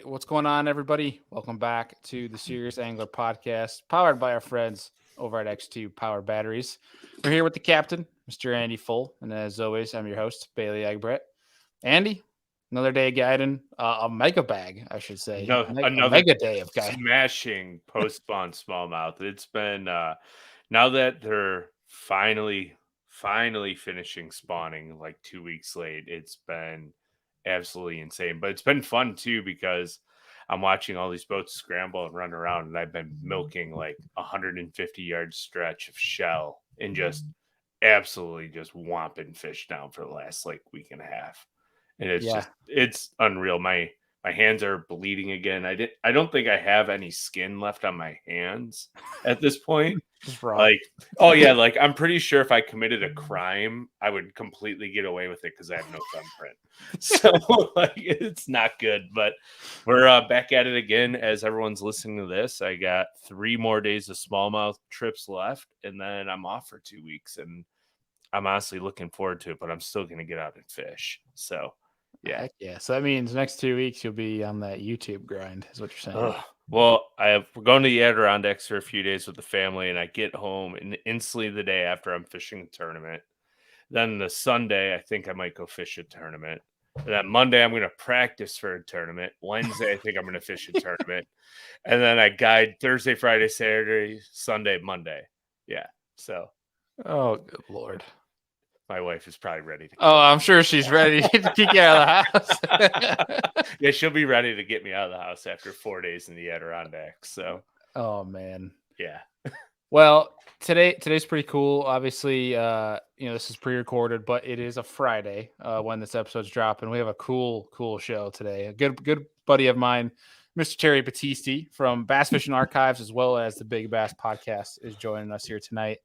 what's going on, everybody? Welcome back to the Serious Angler Podcast, powered by our friends over at X2 Power Batteries. We're here with the captain, Mr. Andy Full, and as always, I'm your host, Bailey Egbert. Andy, another day of guiding, a mega bag, I should say, No, a another mega day of guiding. smashing post-spawn smallmouth. It's been now that they're finally finishing spawning like 2 weeks late. It's been absolutely insane, but it's been fun too because I'm watching all these boats scramble and run around, and I've been milking like 150-yard stretch of shell and just absolutely just whomping fish down for the last like week and a half. And Yeah, it's unreal. My hands are bleeding again. I don't think I have any skin left on my hands at this point. just raw. Like, oh yeah, like I'm pretty sure if I committed a crime, I would completely get away with it because I have no thumbprint. So like it's not good, but we're back at it again as everyone's listening to this. I got 3 more days of smallmouth trips left, and then I'm off for 2 weeks, and I'm honestly looking forward to it, but I'm still gonna get out and fish. So yeah. Heck yeah. So that means next 2 weeks you'll be on that YouTube grind, is what you're saying. Ugh. Well, we're going to the Adirondacks for a few days with the family, and I get home and instantly the day after I'm fishing a tournament. Then the Sunday, I think I might go fish a tournament. And then Monday, I'm going to practice for a tournament. Wednesday, I think I'm going to fish a tournament. And then I guide Thursday, Friday, Saturday, Sunday, Monday. Yeah. So Oh, good Lord. my wife is probably ready to Oh, I'm sure she's ready to kick you out of the house. Yeah, she'll be ready to get me out of the house after 4 days in the Adirondacks. So, Oh, man. yeah. Well, today's pretty cool. Obviously, this is pre-recorded, but it is a Friday when this episode's dropping. We have a cool show today. A good buddy of mine, Mr. Terry Battisti from Bass Fishing Archives, as well as the Big Bass Podcast, is joining us here tonight.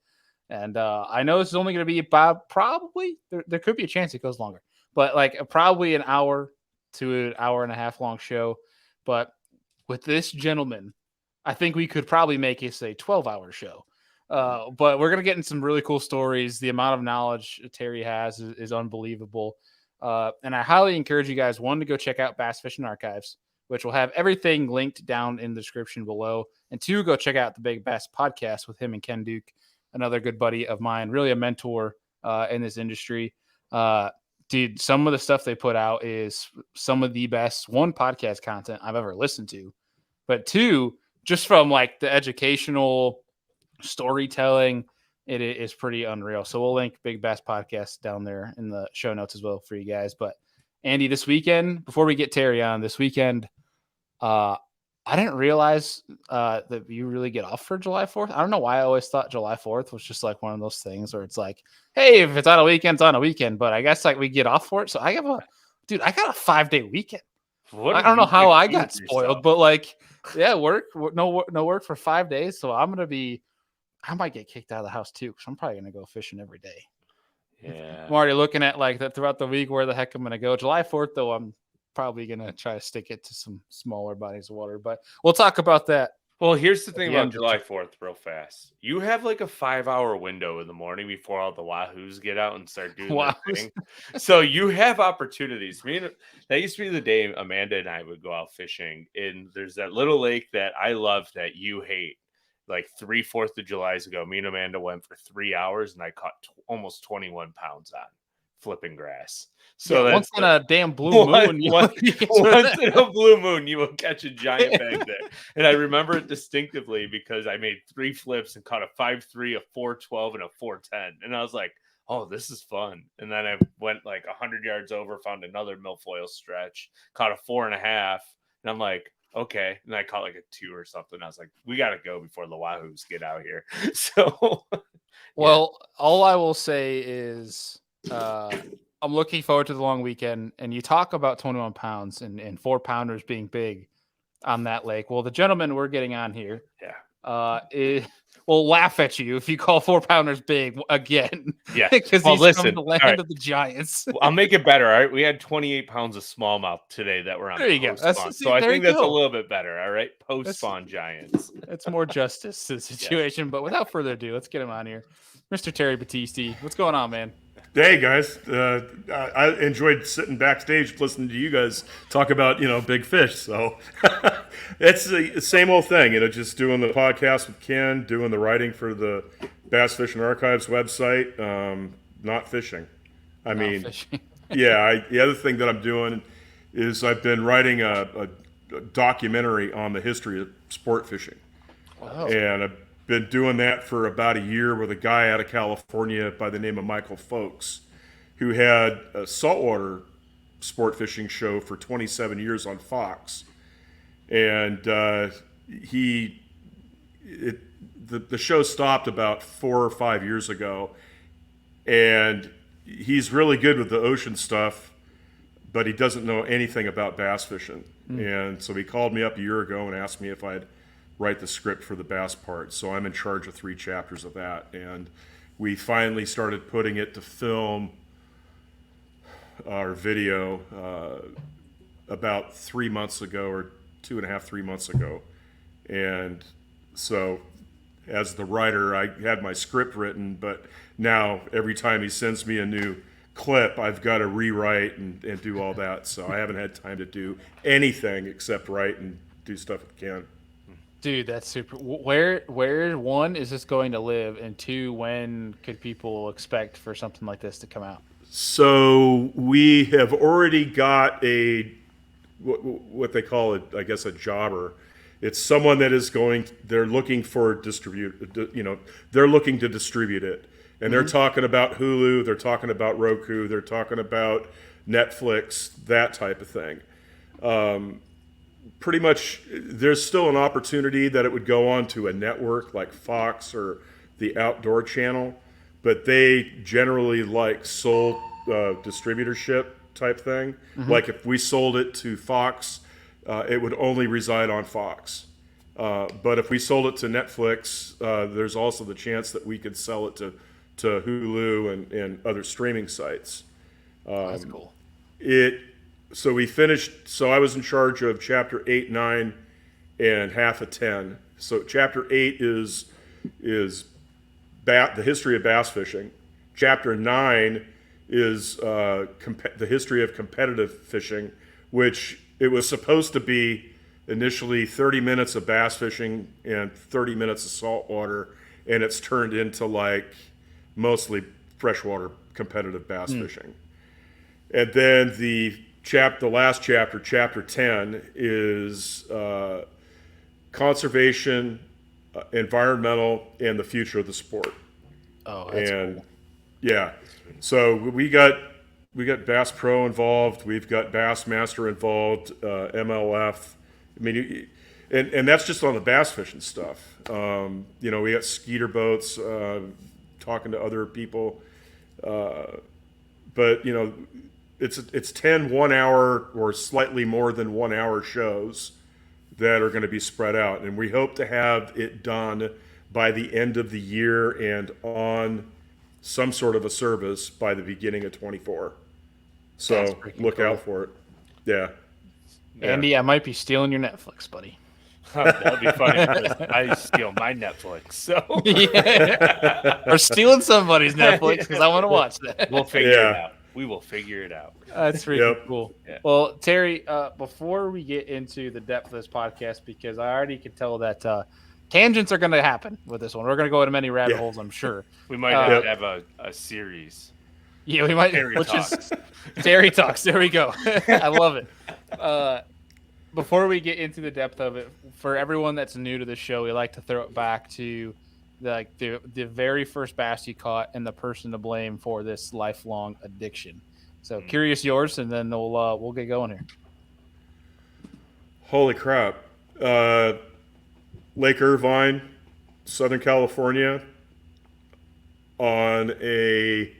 And I know this is only going to be about probably there could be a chance it goes longer, but like probably an hour to an hour and a half long show. But with this gentleman, I think we could probably make it a 12-hour show. But we're going to get in some really cool stories. The amount of knowledge Terry has is unbelievable. And I highly encourage you guys, one, to go check out Bass Fishing Archives, which will have everything linked down in the description below. And two, go check out the Big Bass Podcast with him and Ken Duke, another good buddy of mine, really a mentor in this industry. Dude, some of the stuff they put out is some of the best, one, podcast content I've ever listened to, but two, just from like the educational storytelling, it is pretty unreal. So we'll link Big Bass Podcast down there in the show notes as well for you guys. But Andy, this weekend, before we get Terry on, this weekend, I didn't realize that you really get off for July 4th. I don't know why I always thought July 4th was just like one of those things where it's like, hey, if it's on a weekend, it's on a weekend. But I guess like we get off for it. So I got a 5-day weekend. I don't know how I got spoiled, but like, yeah, no work for 5 days. So I might get kicked out of the house too, because I'm probably going to go fishing every day. Yeah. I'm already looking at like that throughout the week, where the heck I'm going to go. July 4th, though, I'm probably going to try to stick it to some smaller bodies of water, but we'll talk about that. Well, here's the thing about July 4th real fast. You have like a 5-hour window in the morning before all the wahoos get out and start doing their thing. So you have opportunities. That used to be the day Amanda and I would go out fishing, and there's that little lake that I love that you hate. Like 3 4th of July's ago, me and Amanda went for 3 hours, and I caught almost 21 pounds on flipping grass. So once in a damn blue moon, once in a blue moon, you will catch a giant bag there. And I remember it distinctively because I made 3 flips and caught a 5.3, a 4.12, and a 4.10. And I was like, oh, this is fun. And then I went like 100 yards over, found another milfoil stretch, caught a 4.5. And I'm like, okay. And I caught like a 2 or something. I was like, we got to go before the wahoos get out here. So, well, all I will say is, I'm looking forward to the long weekend. And you talk about 21 pounds and 4-pounders being big on that lake. Well, the gentleman we're getting on here, will laugh at you if you call 4-pounders big again. Yeah, because he's from the land of the giants. I'll make it better. All right, we had 28 pounds of smallmouth today that were on. There you go. So I think that's a little bit better. All right, post-spawn giants. It's more justice to the situation. But without further ado, let's get him on here. Mr. Terry Batisti, what's going on, man? Hey guys, I enjoyed sitting backstage listening to you guys talk about big fish. So it's the same old thing, just doing the podcast with Ken, doing the writing for the Bass Fishing Archives website. Not fishing. I Not mean, fishing. yeah. The other thing that I'm doing is I've been writing a documentary on the history of sport fishing. Oh. And I've been doing that for about a year with a guy out of California by the name of Michael Folks, who had a saltwater sport fishing show for 27 years on Fox. And the show stopped about 4 or 5 years ago. And he's really good with the ocean stuff, but he doesn't know anything about bass fishing. And so he called me up a year ago and asked me if I'd write the script for the bass part. So I'm in charge of 3 chapters of that. And we finally started putting it to film our video about 3 months ago, or 2.5, 3 months ago. And so as the writer, I had my script written, but now every time he sends me a new clip, I've got to rewrite and do all that. So I haven't had time to do anything except write and do stuff with Ken. Dude, that's super. Where one is this going to live, and 2, when could people expect for something like this to come out? So we have already got what they call it, I guess, a jobber. It's someone that is they're looking for they're looking to distribute it. And they're talking about Hulu, they're talking about Roku, they're talking about Netflix, that type of thing. Pretty much, there's still an opportunity that it would go on to a network like Fox or the Outdoor Channel, but they generally like sole distributorship type thing. Like if we sold it to Fox, it would only reside on Fox. But if we sold it to Netflix, there's also the chance that we could sell it to Hulu and other streaming sites. That's cool. So we finished. So I was in charge of chapter 8, 9, and half of 10. So chapter 8 is the history of bass fishing. Chapter 9 is the history of competitive fishing, which it was supposed to be initially 30 minutes of bass fishing and 30 minutes of saltwater, and it's turned into like mostly freshwater competitive bass fishing. And then the last chapter, chapter 10, is conservation, environmental, and the future of the sport. Oh, that's cool. Yeah, so we got Bass Pro involved. We've got Bassmaster involved, MLF. I mean, and that's just on the bass fishing stuff. We got skeeter boats, talking to other people, but it's 10 1-hour or slightly more than 1-hour shows that are going to be spread out, and we hope to have it done by the end of the year and on some sort of a service by the beginning of 24. So look out for it. Yeah. Andy, I might be stealing your Netflix, buddy. That'd be funny because I steal my Netflix. So or stealing somebody's Netflix because I want to watch that. We'll figure it out. We will figure it out. That's really cool. Yeah. Well, Terry, before we get into the depth of this podcast, because I already could tell that tangents are going to happen with this one. We're going to go into many rabbit holes, I'm sure. We might have a series. Yeah, we might. Terry Talks. Terry Talks. There we go. I love it. Before we get into the depth of it, for everyone that's new to the show, we like to throw it back to the very first bass you caught and the person to blame for this lifelong addiction. So curious yours, and then we'll get going here. Holy crap. Lake Irvine, Southern California, on a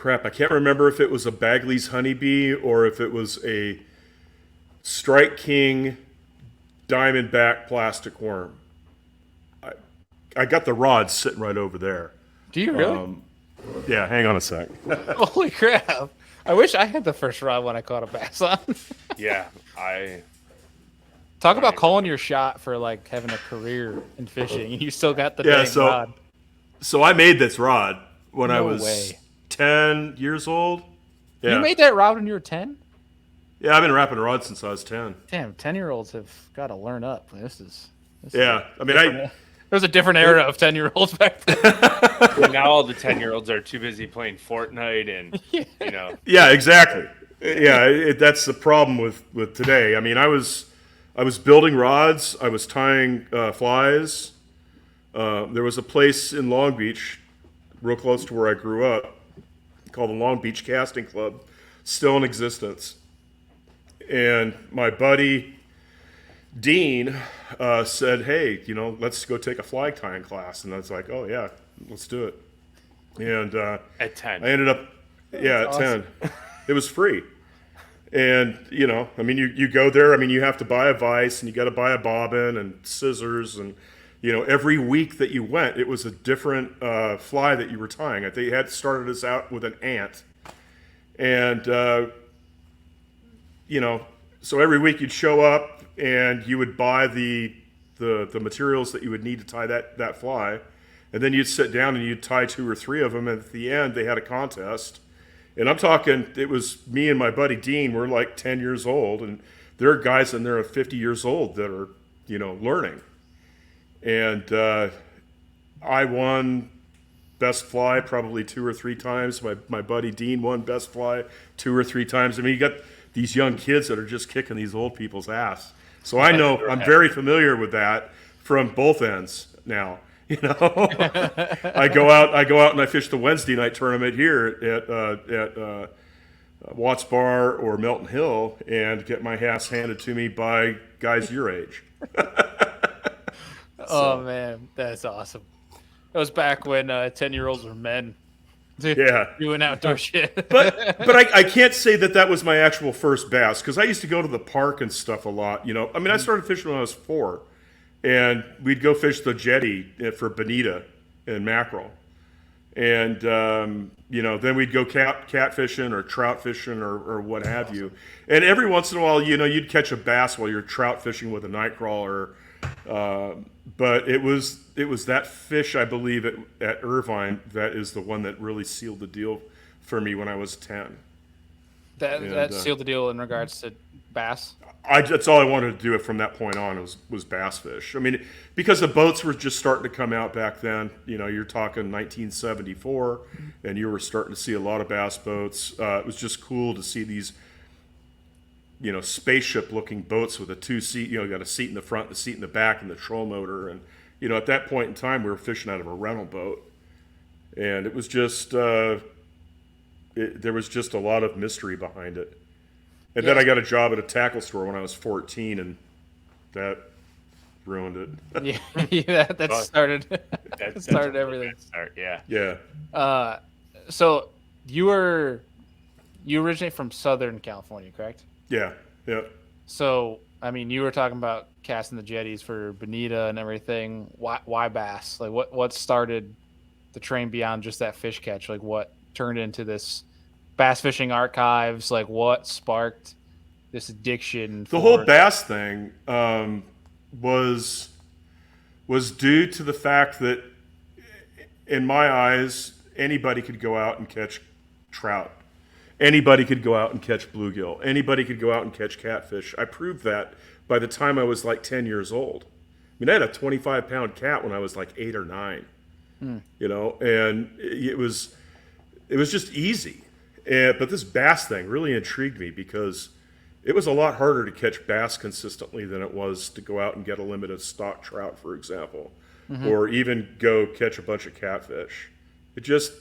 I can't remember if it was a Bagley's honeybee or if it was a Strike King diamondback plastic worm. I got the rod sitting right over there. Do you really? Yeah, hang on a sec. Holy crap. I wish I had the first rod when I caught a bass on. Yeah, Talk about calling your shot for like having a career in fishing, and you still got the dang rod. So I made this rod when I was 10 years old. Yeah. You made that rod when you were 10? Yeah, I've been wrapping rods since I was 10. Damn, 10-year-olds have got to learn up. Yeah, I mean, there's a different era of 10-year-olds back then. And now all the 10-year-olds are too busy playing Fortnite and, you know. Yeah, exactly. Yeah, that's the problem with today. I mean, I was building rods. I was tying flies. There was a place in Long Beach, real close to where I grew up, called the Long Beach Casting Club, still in existence. And my buddy Dean said, "Hey, you know, let's go take a flag tying class." And I was like, "Oh yeah, let's do it." And at 10, I ended up, at awesome. 10. It was free. And, you know, I mean, you go there, I mean, you have to buy a vise and you got to buy a bobbin and scissors. And, you know, every week that you went, it was a different fly that you were tying. I think you had started us out with an ant. And, you know, so every week you'd show up and you would buy the materials that you would need to tie that fly. And then you'd sit down and you'd tie 2 or 3 of them. And at the end, they had a contest. And I'm talking, it was me and my buddy Dean. We're like 10 years old. And there are guys in there 50 years old that are, you know, learning. And I won best fly probably 2 or 3 times. My buddy Dean won best fly 2 or 3 times. I mean, you got these young kids that are just kicking these old people's ass. So I know, I'm very familiar with that from both ends now. You know, I go out and I fish the Wednesday night tournament here at Watts Bar or Milton Hill and get my ass handed to me by guys your age. Oh man, that's awesome. That was back when 10-year-olds were men. Yeah, doing outdoor shit. but I can't say that was my actual first bass, because I used to go to the park and stuff a lot. You know, I mean, I started fishing when I was 4. And we'd go fish the jetty for bonita and mackerel. And, you know, then we'd go cat fishing or trout fishing or what have you. And every once in a while, you know, you'd catch a bass while you're trout fishing with a night crawler. But it was that fish, I believe, at Irvine, that is the one that really sealed the deal for me when I was 10. That sealed the deal in regards to bass? That's all I wanted to do from that point on was bass fish. I mean, because the boats were just starting to come out back then. You know, you're talking 1974, and you were starting to see a lot of bass boats. It was just cool to see these, you know, spaceship-looking boats with a 2-seat. You know, you got a seat in the front, a seat in the back, and the troll motor. And you know, at that point in time, we were fishing out of a rental boat, and it was just there was just a lot of mystery behind it. And then I got a job at a tackle store when I was 14, and that ruined it. that started that started everything. Yeah. So you originate from Southern California, correct? Yeah. So I mean, you were talking about casting the jetties for bonita and everything. Why bass? Like, what started the train beyond just that fish catch? Like, what turned into this bass fishing archives? Like, what sparked this addiction? The whole bass thing was due to the fact that, in my eyes, anybody could go out and catch trout. Anybody could go out and catch bluegill. Anybody could go out and catch catfish. I proved that by the time I was like 10 years old. I mean, I had a 25-pound cat when I was like 8 or 9. You know, and it was just easy. But this bass thing really intrigued me, because it was a lot harder to catch bass consistently than it was to go out and get a limited stock trout, for example, or even go catch a bunch of catfish. It just,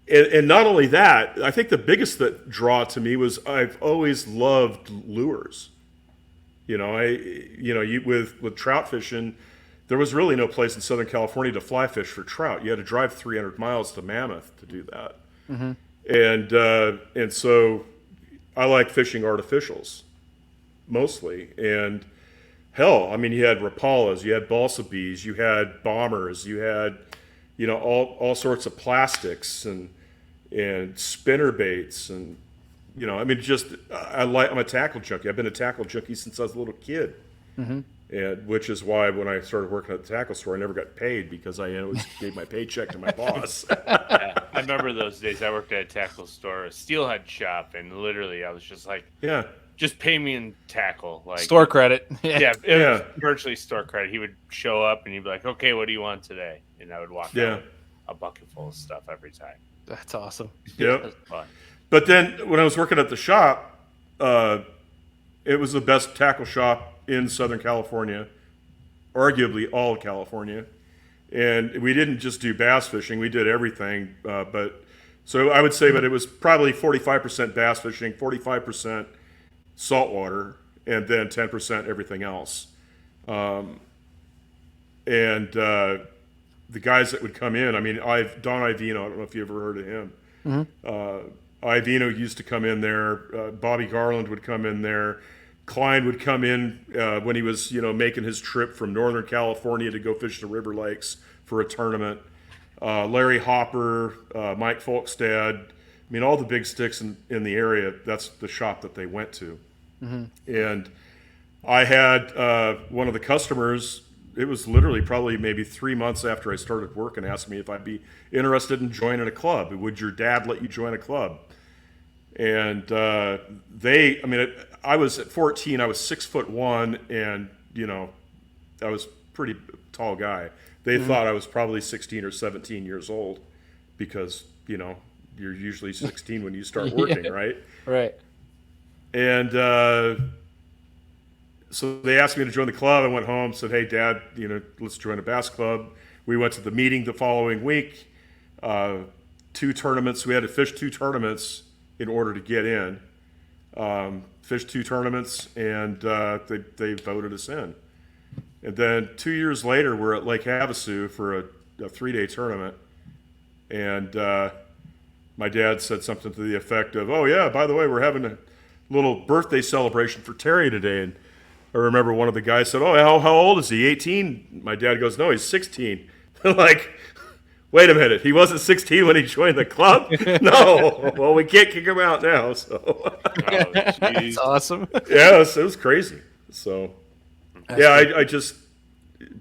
and not only that, I think the biggest draw to me was I've always loved lures. You know, with trout fishing, there was really no place in Southern California to fly fish for trout. You had to drive 300 miles to Mammoth to do that. And so I like fishing artificials mostly. And hell, I mean, you had rapalas, you had balsa bees, you had bombers, you had, you know, all sorts of plastics and spinner baits, and you know, I mean, just I'm a tackle junkie. I've been a tackle junkie since I was a little kid. And which is why when I started working at the tackle store, I never got paid, because I always gave my paycheck to my boss. I remember those days. I worked at a tackle store, a steelhead shop, and literally I was just like, just pay me in tackle. Like store credit. It was virtually store credit. He would show up and he'd be like, okay, what do you want today? And I would walk out with a bucket full of stuff every time. That's awesome. Yeah. That's fun. But then when I was working at the shop, it was the best tackle shop in Southern California, arguably all of California. And we didn't just do bass fishing; we did everything. So I would say that it was probably 45% bass fishing, 45% saltwater, and then 10% everything else. And the guys that would come in, I mean, Don Ivino, I don't know if you ever heard of him. Mm-hmm. Ivino used to come in there. Bobby Garland would come in there. Klein would come in when he was, making his trip from Northern California to go fish the River Lakes for a tournament. Larry Hopper, Mike Folkstad, I mean, all the big sticks in the area, that's the shop that they went to. Mm-hmm. And I had one of the customers, it was literally probably maybe 3 months after I started work, and asked me if I'd be interested in joining a club. Would your dad let you join a club? And I was at 14, I was 6'1", and, I was a pretty tall guy. They thought I was probably 16 or 17 years old because, you're usually 16 when you start working, right? Right. And so they asked me to join the club. I went home, said, hey, Dad, let's join a bass club. We went to the meeting the following week. 2 tournaments. We had to fish 2 tournaments in order to get in. Fished 2 tournaments, and they voted us in. And then 2 years later, we're at Lake Havasu for a 3-day tournament. And my dad said something to the effect of, oh, yeah, by the way, we're having a little birthday celebration for Terry today. And I remember one of the guys said, oh, how old is he, 18? My dad goes, no, he's 16. Like, wait a minute, he wasn't 16 when he joined the club? No, well, we can't kick him out now. So That's awesome. Yeah, it was crazy. So, I just,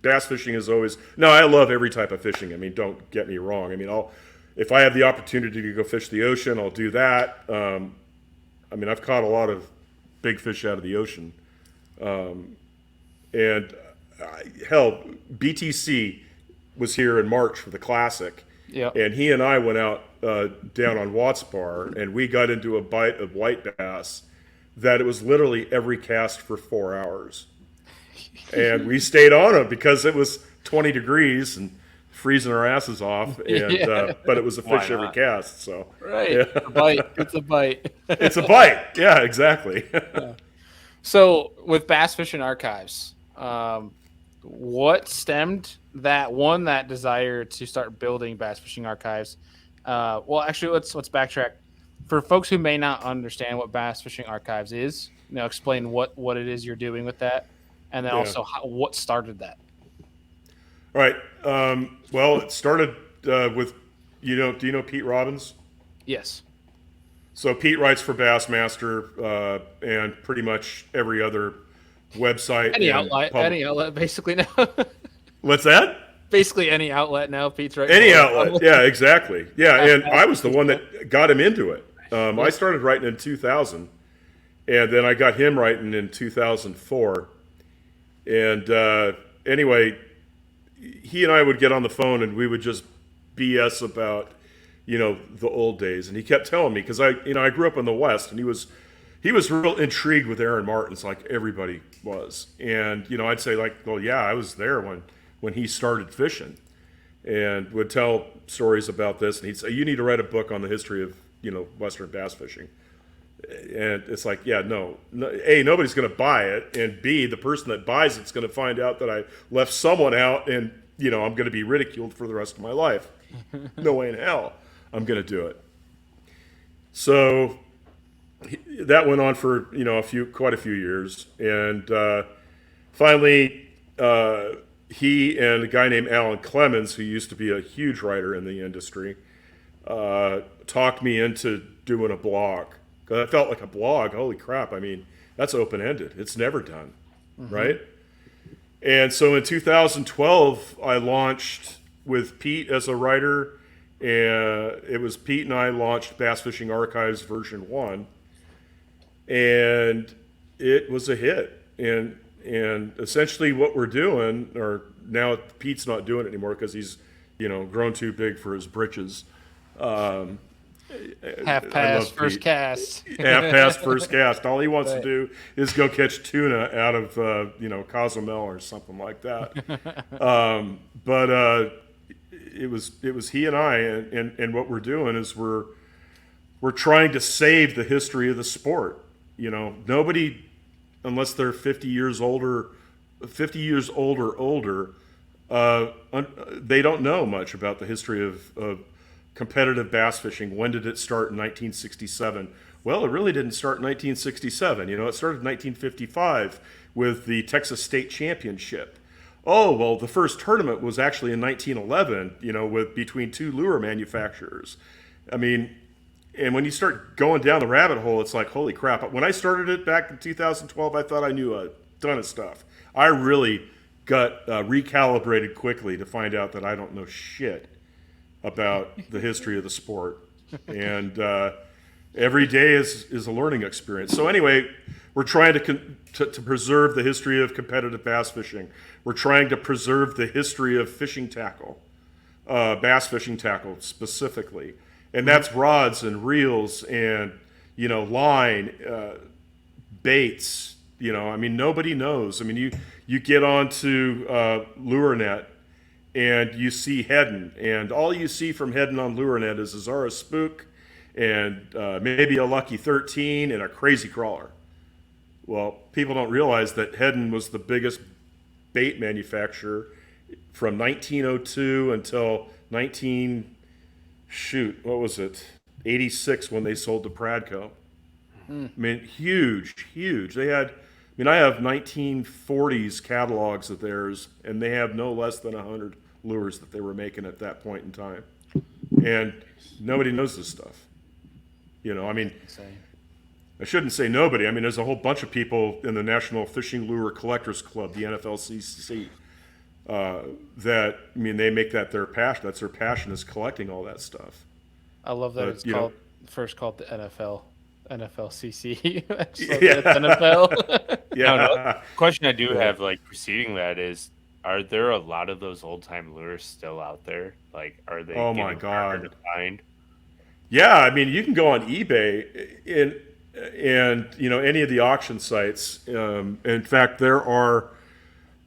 bass fishing is always, no, I love every type of fishing. I mean, don't get me wrong. I mean, if I have the opportunity to go fish the ocean, I'll do that. I mean, I've caught a lot of big fish out of the ocean. And hell, BTC was here in March for the Classic. Yeah. And he and I went out down on Watts Bar, and we got into a bite of white bass that it was literally every cast for 4 hours. And we stayed on them because it was 20 degrees and freezing our asses off. And but it was a fish every cast. So right, yeah. A bite. It's a bite. It's a bite. Yeah, exactly. So with Bass Fishing Archives, what stemmed that desire to start building Bass Fishing Archives? Well, actually, let's backtrack. For folks who may not understand what Bass Fishing Archives is, explain what it is you're doing with that, and then also what started that. All right. Well, it started with, do you know Pete Robbins? Yes. So Pete writes for Bassmaster and pretty much every other website. Any outlet, basically now. What's that? Basically any outlet now, Pete's writing. Any outlet, yeah, exactly. Yeah, and I was the one that got him into it. I started writing in 2000, and then I got him writing in 2004. And anyway, he and I would get on the phone, and we would just BS about, the old days. And he kept telling me, because I grew up in the West, and he was real intrigued with Aaron Martens, like everybody was. And, I'd say, like, well, yeah, I was there when he started fishing, and would tell stories about this. And he'd say, you need to write a book on the history of, Western bass fishing. And it's like, yeah, no, A, nobody's going to buy it. And B, the person that buys it's going to find out that I left someone out, and, I'm going to be ridiculed for the rest of my life. No way in hell I'm going to do it. So that went on for, quite a few years. And finally, he and a guy named Alan Clemens, who used to be a huge writer in the industry, talked me into doing a blog. Because I felt like a blog, holy crap, I mean, that's open-ended. It's never done, right? And so in 2012, I launched with Pete as a writer and it was Pete and I launched Bass Fishing Archives version 1, and it was a hit. And essentially what we're doing, or now Pete's not doing it anymore because he's, grown too big for his britches. Half past first cast. Half past first cast. All he wants to do is go catch tuna out of Cozumel or something like that. But it was he and I, and what we're doing is we're trying to save the history of the sport. Nobody, unless they're 50 years old or older, they don't know much about the history of competitive bass fishing. When did it start in 1967? Well, it really didn't start in 1967. It started in 1955 with the Texas State Championship. Oh, well, the first tournament was actually in 1911, between two lure manufacturers. I mean, and when you start going down the rabbit hole, it's like, holy crap. When I started it back in 2012, I thought I knew a ton of stuff. I really got recalibrated quickly to find out that I don't know shit about the history of the sport. And every day is a learning experience. So anyway, we're trying to preserve the history of competitive bass fishing. We're trying to preserve the history of fishing tackle, bass fishing tackle specifically. And that's rods and reels and, line, baits. Nobody knows. You get onto LureNet, and you see heading, and all you see from heading on LureNet is a Zara spook and maybe a Lucky 13 and a crazy crawler. Well, people don't realize that Heddon was the biggest bait manufacturer from 1902 until 86 when they sold to Pradco. Huge. They had, I have 1940s catalogs of theirs, and they have no less than 100 lures that they were making at that point in time. And nobody knows this stuff. I shouldn't say nobody. There's a whole bunch of people in the National Fishing Lure Collectors Club, the NFLCC, that, they make that their passion. That's their passion, is collecting all that stuff. I love that it's first called the NFLCC. Yeah. NFL. Yeah. Question I do have, preceding that is, are there a lot of those old time lures still out there? Are they? Oh my God. Harder to find? Yeah, you can go on eBay and any of the auction sites. In fact, there are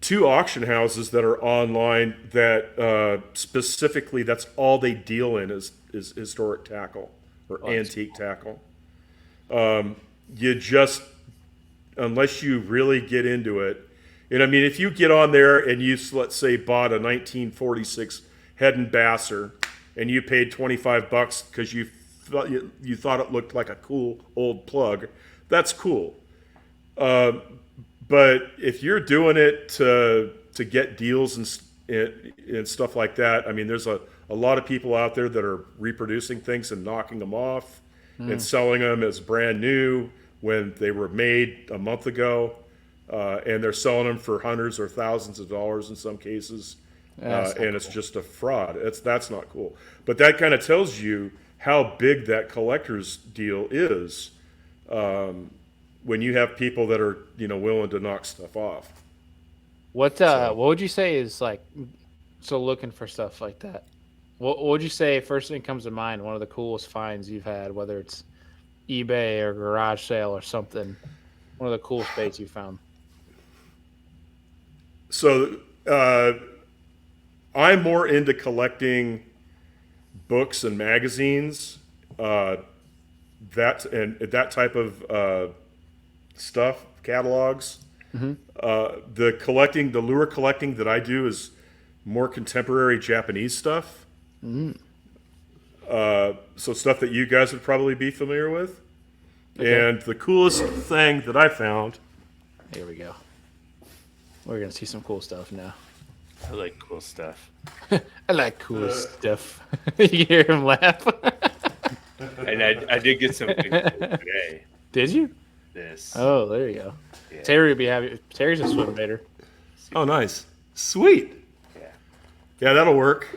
2 auction houses that are online that specifically, that's all they deal in is historic tackle or antique tackle. You just, unless you really get into it, if you get on there and you, let's say, bought a 1946 Heddon Basser and you paid $25 because you thought it looked like a cool old plug, that's cool. But if you're doing it to get deals and stuff like that, there's a lot of people out there that are reproducing things and knocking them off and selling them as brand new when they were made a month ago, and they're selling them for hundreds or thousands of dollars in some cases, and it's just a fraud. That's not cool. But that kind of tells you how big that collector's deal is, when you have people that are willing to knock stuff off. What would you say is so looking for stuff like that? What would you say first thing comes to mind? One of the coolest finds you've had, whether it's eBay or garage sale or something. One of the coolest baits you found. So I'm more into collecting books and magazines, that type of stuff, catalogs. Mm-hmm. The lure collecting that I do is more contemporary Japanese stuff. Mm. So stuff that you guys would probably be familiar with. Okay. And the coolest thing that I found. Here we go. We're gonna see some cool stuff now. I like cool stuff. I like cool stuff. You hear him laugh. And I did get some good today. Did you? This. Oh, there you go. Yeah. Terry would be happy. Terry's a swim baiter. Oh, nice. Sweet. Yeah. Yeah, that'll work.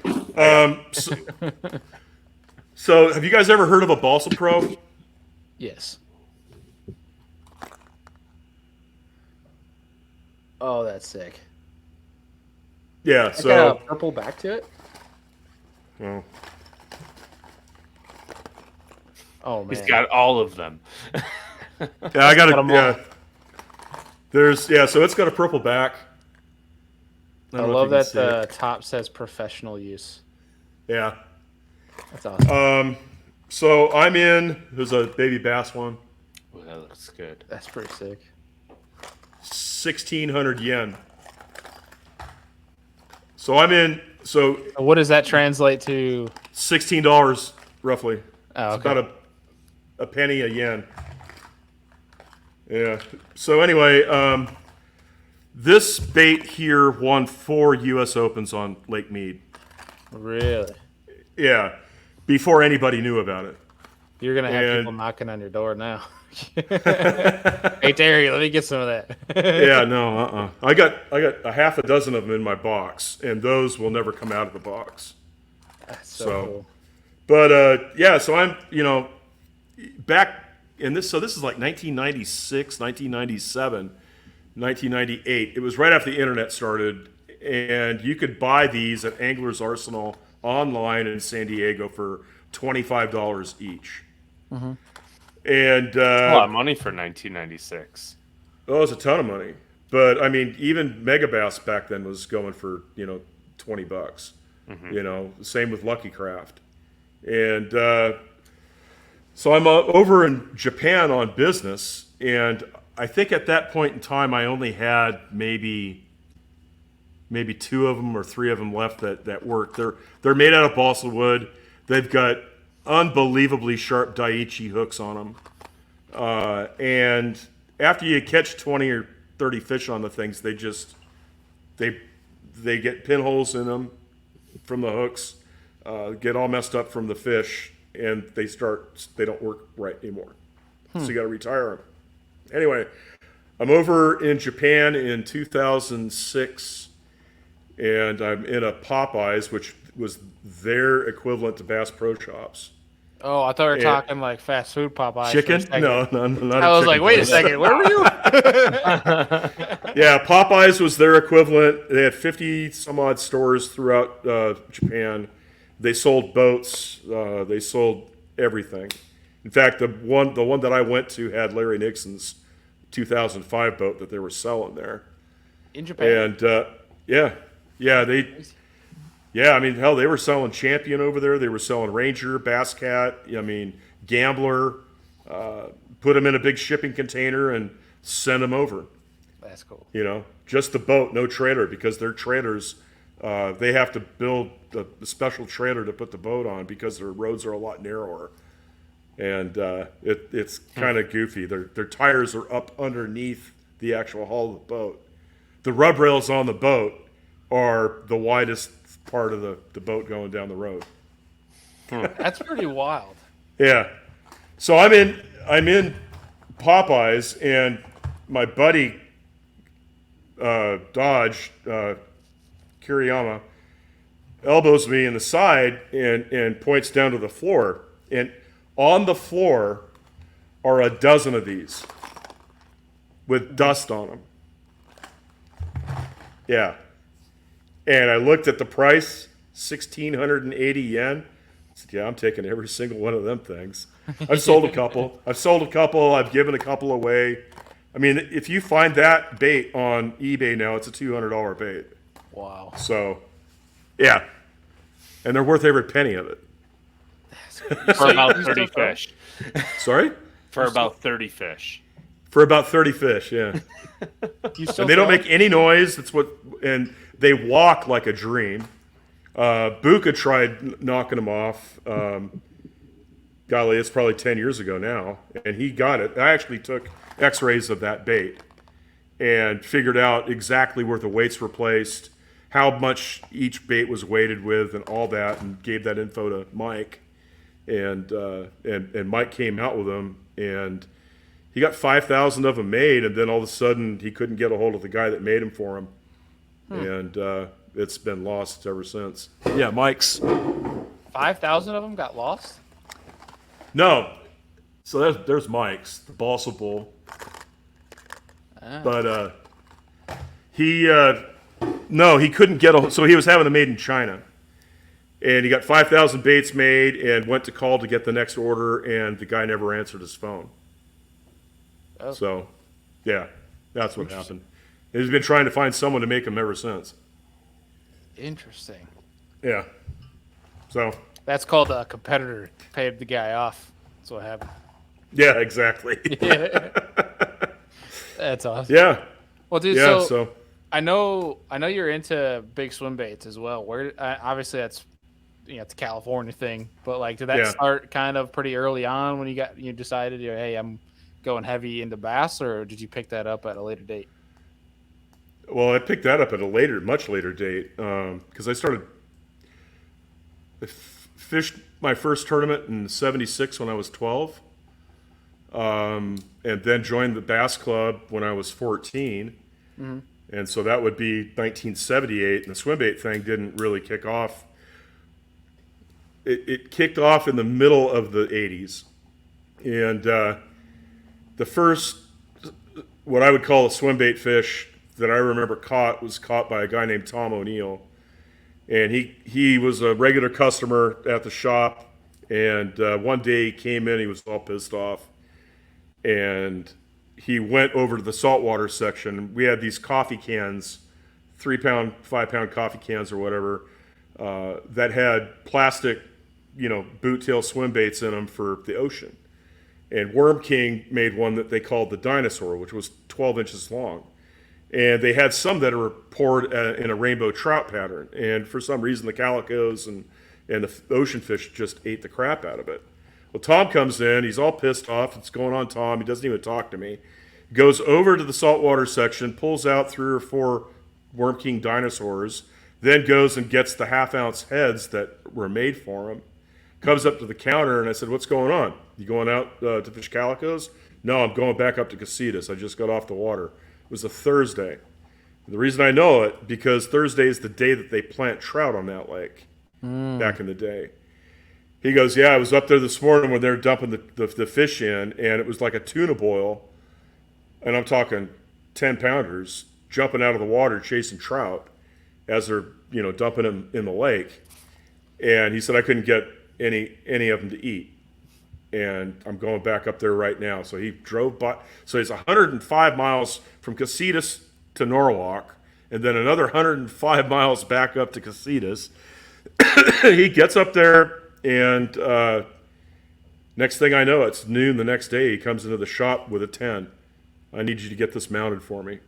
So, have you guys ever heard of a balsa pro? Yes. Oh, that's sick. Yeah. It's So, got a purple back to it. well, Oh man, He's got all of them. yeah, I got got 'em to. all. Yeah. So it's got a purple back. I don't know if love you can that see it. the top says professional use. Yeah. That's awesome. So I'm in. There's a baby bass one. Ooh, that looks good. That's pretty sick. 1,600 yen. So I'm in. So What does that translate to? $16 roughly. Oh, It's okay. about a penny a yen. Yeah. So anyway, this bait here won 4 U.S. Opens on Lake Mead. Really? Yeah. Before anybody knew about it. You're gonna have And- people knocking on your door now. Hey Terry, let me get some of that. Yeah. No. I got a half a dozen of them in my box, and those will never come out of the box. That's so So- cool. But yeah, so I'm back in this. So this is like 1996, 1997, 1998. It was right after the internet started, and you could buy these at Angler's Arsenal online in San Diego for $25 each. Mm-hmm. And A lot of money for 1996. oh, it was a ton of money. But I mean, even Megabass back then was going for $20. Same with Lucky Craft. And so I'm over in Japan on business, and I think at that point in time I only had maybe 2 of them or 3 of them left that worked. They're made out of balsa wood. They've got unbelievably sharp Daiichi hooks on them. And after you catch 20 or 30 fish on the things, they get pinholes in them from the hooks, get all messed up from the fish, and they don't work right anymore. So you got to retire them. Anyway, I'm over in Japan in 2006, and I'm in a Popeyes, which was their equivalent to Bass Pro Shops. Oh, I thought we were talking like fast food Popeyes. Chicken? For a second. No, not I a was chicken like, wait a place. second, where were you? Yeah, Popeyes was their equivalent. They had 50 some odd stores throughout Japan. They sold boats. They sold everything. In fact, the one that I went to had Larry Nixon's 2005 boat that they were selling there. In Japan. And I mean, hell, they were selling Champion over there. They were selling Ranger, Bass Cat. I mean, Gambler. Put them in a big shipping container and send them over. That's cool. Just the boat, no trailer, because their trailers, they have to build a special trailer to put the boat on because their roads are a lot narrower. And it's kind of goofy. Their tires are up underneath the actual hull of the boat. The rub rails on the boat are the widest part of the boat going down the road. That's pretty wild. Yeah. So I'm in Popeyes, and my buddy Dodge Kiriyama elbows me in the side and points down to the floor. And on the floor are a dozen of these with dust on them. Yeah. And I looked at the price, 1,680 yen. I said, yeah, I'm taking every single one of them things. I've sold a couple. I've given a couple away. I mean, if you find that bait on eBay now, it's a $200 bait. Wow. So, yeah. And they're worth every penny of it. For about 30 fish. Sorry? For about 30 fish. For about 30 fish, yeah. You still And they don't sell make any noise. And they walk like a dream. Buka tried knocking them off. Golly, it's probably 10 years ago now, and he got it. I actually took x-rays of that bait and figured out exactly where the weights were placed, how much each bait was weighted with, and all that, and gave that info to Mike. And Mike came out with them, and he got 5,000 of them made, and then all of a sudden he couldn't get a hold of the guy that made them for him. And it's been lost ever since. Yeah, Mike's. 5,000 of them got lost? No. So there's Mike's, the balsa bull. Ah. But he no, he couldn't get a. So he was having them made in China, and he got 5,000 baits made and went to call to get the next order, and the guy never answered his phone. Oh. So, yeah, that's what happened. He's been trying to find someone to make them ever since. Interesting. Yeah. So. That's called a competitor paid the guy off. That's what happened. Yeah, exactly. Yeah. That's awesome. Yeah. Well, dude, Yeah. so I know you're into big swim baits as well. Where obviously that's it's a California thing, but like did that start kind of pretty early on when you decided hey, I'm going heavy into bass, or did you pick that up at a later date? Well, I picked that up at a much later date, because I fished my first tournament in '76 when I was 12, and then joined the bass club when I was 14, and so that would be 1978. And the swimbait thing didn't really kick off. It kicked off in the middle of the '80s, and the first what I would call a swimbait fish that I remember was caught by a guy named Tom O'Neill. And he was a regular customer at the shop. And one day he came in, he was all pissed off. And he went over to the saltwater section. We had these coffee cans, 3-pound, 5-pound coffee cans or whatever, that had plastic, boot tail swim baits in them for the ocean. And Worm King made one that they called the Dinosaur, which was 12 inches long. And they had some that were poured in a rainbow trout pattern. And for some reason, the calicos and the ocean fish just ate the crap out of it. Well, Tom comes in. He's all pissed off. What's going on, Tom? He doesn't even talk to me. Goes over to the saltwater section, pulls out 3 or 4 Worm King dinosaurs, then goes and gets the half-ounce heads that were made for him. Comes up to the counter, and I said, what's going on? You going out to fish calicos? No, I'm going back up to Casitas. I just got off the water. It was a Thursday. The reason I know it, because Thursday is the day that they plant trout on that lake back in the day. He goes, yeah, I was up there this morning when they're dumping the fish in, and it was like a tuna boil, and I'm talking 10-pounders jumping out of the water chasing trout as they're dumping them in the lake. And he said I couldn't get any of them to eat. And I'm going back up there right now. So he drove by. So he's 105 miles from Casitas to Norwalk, and then another 105 miles back up to Casitas. He gets up there, and next thing I know, it's noon the next day. He comes into the shop with a 10. I need you to get this mounted for me.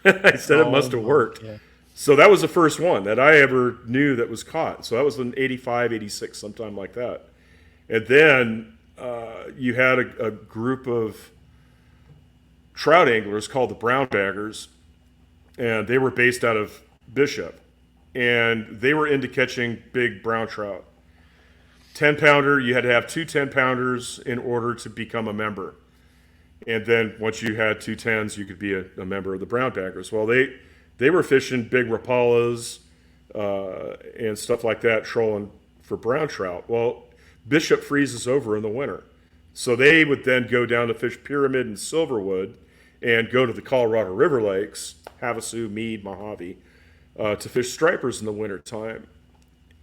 I said it must have worked. Yeah. So that was the first one that I ever knew that was caught. So that was in 85, 86, sometime like that. And then you had a group of trout anglers called the brown baggers, and they were based out of Bishop. And they were into catching big brown trout. 10-pounder, you had to have 2 10-pounders in order to become a member. And then once you had 2 10s, you could be a member of the brown baggers. Well, they were fishing big rapalas and stuff like that, trolling for brown trout. Well, Bishop freezes over in the winter. So they would then go down to fish Pyramid and Silverwood and go to the Colorado River lakes, Havasu, Meade, Mojave, to fish stripers in the winter time.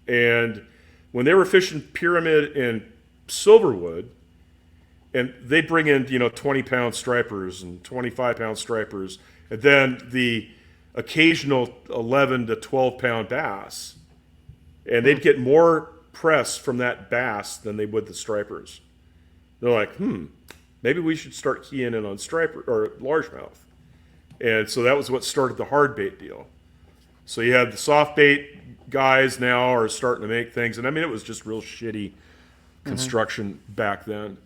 And when they were fishing Pyramid and Silverwood, and they bring in 20-pound stripers and 25-pound stripers, and then the occasional 11 to 12-pound bass, and they'd get more press from that bass than they would the stripers. They're like, maybe we should start keying in on striper or largemouth. And so that was what started the hard bait deal. So you had the soft bait guys now are starting to make things, and I mean it was just real shitty construction back then.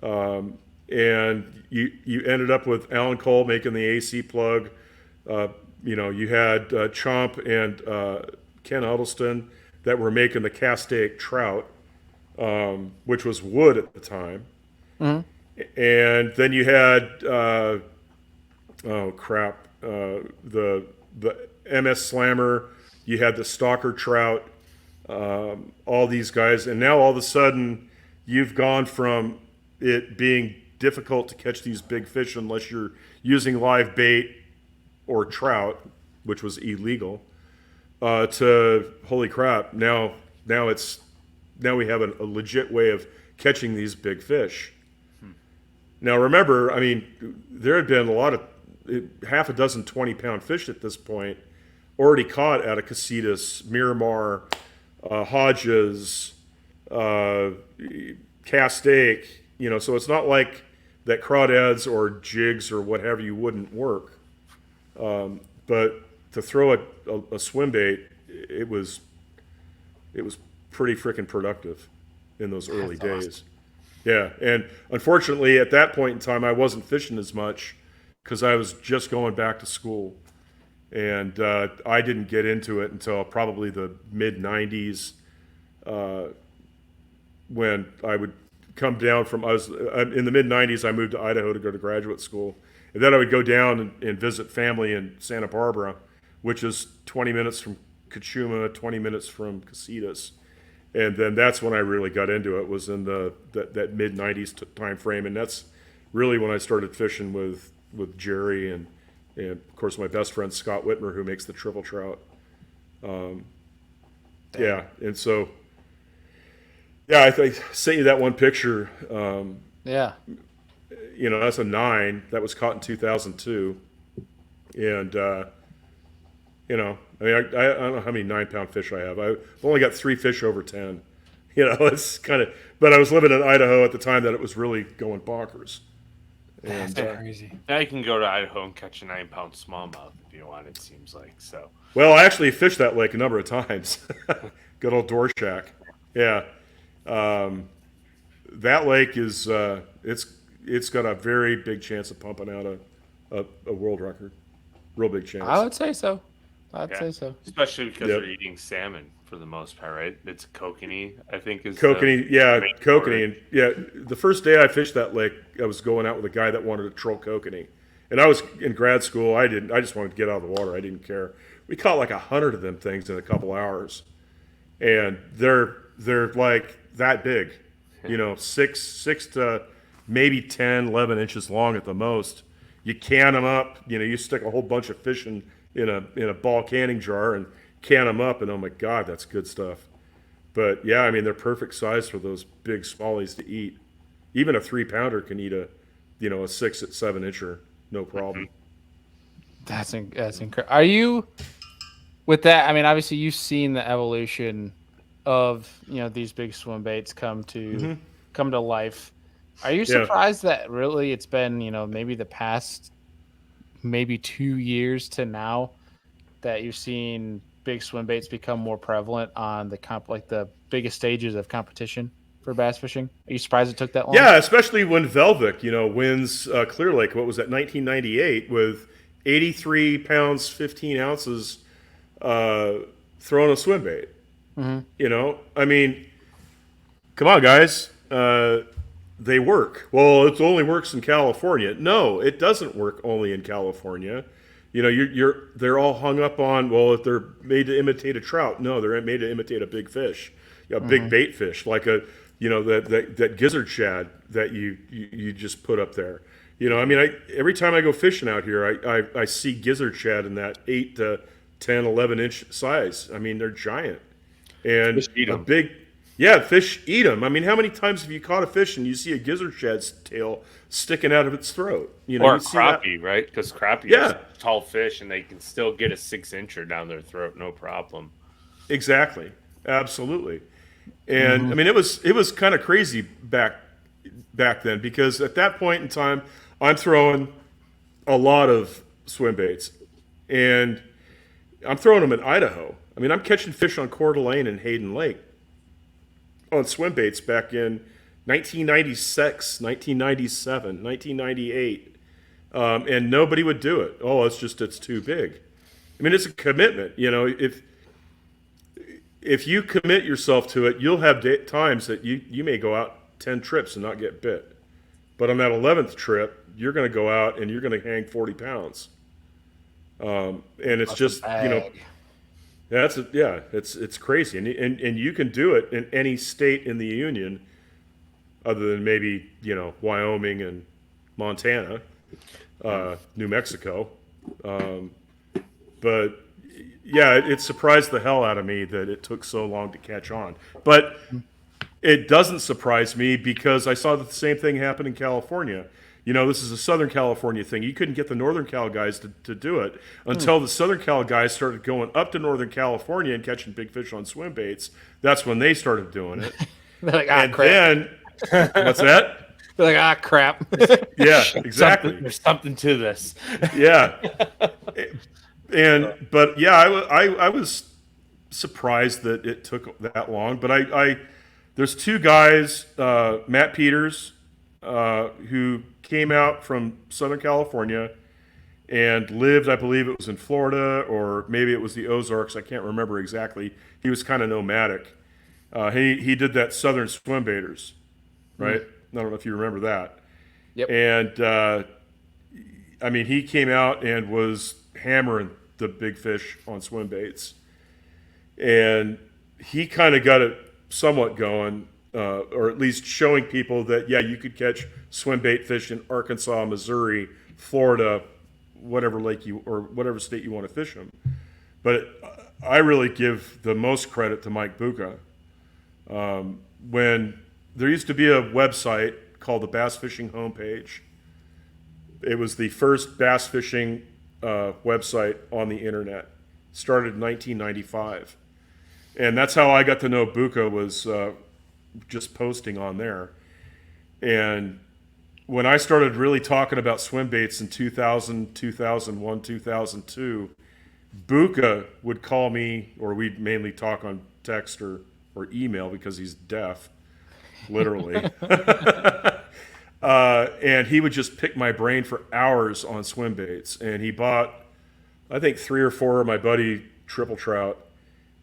And you ended up with Alan Cole making the AC plug. You had Chomp and Ken Huddleston that were making the castaic trout, which was wood at the time. And then you had the MS Slammer. You had the Stalker trout. All these guys, and now all of a sudden you've gone from it being difficult to catch these big fish unless you're using live bait or trout, which was illegal, to holy crap, now we have a legit way of catching these big fish. Now remember, I mean, there had been a lot of half a dozen 20-pound fish at this point already caught out of Casitas, Miramar, Hodges, Castaic, so it's not like that crawdads or jigs or whatever you wouldn't work. But to throw a swim bait, it was pretty freaking productive in those early days. Awesome. Yeah, and unfortunately at that point in time I wasn't fishing as much because I was just going back to school, and I didn't get into it until probably the mid-90s, when I would come down from, in the mid-90s I moved to Idaho to go to graduate school, and then I would go down and visit family in Santa Barbara, which is 20 minutes from Kachuma, 20 minutes from Casitas. And then that's when I really got into it, was in that mid-90s time frame, and that's really when I started fishing with Jerry and of course my best friend Scott Whitmer, who makes the triple trout. Yeah, and so I sent you that one picture. Yeah, that's a 9 that was caught in 2002, and I mean, I don't know how many 9-pound fish I have. I've only got 3 fish over 10. It's kind of, but I was living in Idaho at the time that it was really going bonkers. And, that's crazy. Now you can go to Idaho and catch a 9-pound smallmouth if you want, it seems like. So. Well, I actually fished that lake a number of times. Good old door shack. Yeah. That lake is, it's got a very big chance of pumping out a world record. Real big chance. I would say so. I'd say so. Especially because they're eating salmon for the most part, right? It's kokanee, I think is kokanee. Kokanee. Yeah, the first day I fished that lake, I was going out with a guy that wanted to troll kokanee, and I was in grad school. I just wanted to get out of the water. I didn't care. We caught like 100 of them things in a couple hours, and they're like that big, 6 to maybe 10, 11 inches long at the most. You can them up. You stick a whole bunch of fish in a ball canning jar and can them up, and oh my God, that's good stuff. But yeah, I mean, they're perfect size for those big smallies to eat. Even a 3-pounder can eat a 6 at 7 incher, no problem. That's incredible. Are you with that? I mean, obviously you've seen the evolution of these big swim baits come to life. Are you surprised that really it's been maybe the past 2 years to now that you've seen big swim baits become more prevalent on the biggest stages of competition for bass fishing? Are you surprised it took that long? Yeah, especially when Velvik, wins Clear Lake. What was that, 1998, with 83 pounds, 15 ounces throwing a swim bait. Mm-hmm. I mean, come on, guys. They work. Well, it only works in California. No, it doesn't work only in California. They're all hung up on, well, if they're made to imitate a trout. No, they're made to imitate a big fish, a big bait fish, like that gizzard shad that you just put up there. I mean, every time I go fishing out here, I see gizzard shad in that 8 to 10, 11 inch size. I mean, they're giant, and fish eat 'em. Fish eat them. I mean, how many times have you caught a fish and you see a gizzard shad's tail sticking out of its throat? Or a crappie, right? Because crappie is a tall fish, and they can still get a 6-incher down their throat, no problem. Exactly, absolutely. And I mean, it was kind of crazy back then, because at that point in time, I'm throwing a lot of swim baits, and I'm throwing them in Idaho. I mean, I'm catching fish on Coeur d'Alene and Hayden Lake on swim baits back in 1996, 1997, 1998, and nobody would do it. Oh, it's too big. I mean, it's a commitment. If you commit yourself to it, you'll have times that you may go out 10 trips and not get bit. But on that 11th trip, you're going to go out and you're going to hang 40 pounds. And it's just, it's crazy. And you can do it in any state in the union other than maybe, Wyoming and Montana, New Mexico. But yeah, it surprised the hell out of me that it took so long to catch on. But it doesn't surprise me because I saw the same thing happen in California. This is a Southern California thing. You couldn't get the Northern Cal guys to do it until the Southern Cal guys started going up to Northern California and catching big fish on swim baits. That's when they started doing it. They're like, and crap. then, what's that? They're like, crap. Yeah, exactly. There's something to this. Yeah. But yeah, I was surprised that it took that long. But there's two guys, Matt Peters, who came out from Southern California and lived, I believe it was in Florida or maybe it was the Ozarks. I can't remember exactly. He was kind of nomadic. He did that Southern Swim Baiters, right? I don't know if you remember that. Yep. And he came out and was hammering the big fish on swim baits, and he kind of got it somewhat going. Or at least showing people that, yeah, you could catch swim bait fish in Arkansas, Missouri, Florida, whatever lake or whatever state you want to fish them. But I really give the most credit to Mike Bucca. When there used to be a website called the Bass Fishing Homepage, it was the first bass fishing website on the internet. Started in 1995. And that's how I got to know Bucca, was just posting on there. And when I started really talking about swim baits in 2000, 2001, 2002, Bucca would call me, or we'd mainly talk on text or email because he's deaf, literally. And he would just pick my brain for hours on swim baits. And he bought, I think, 3 or 4 of my buddy triple trout,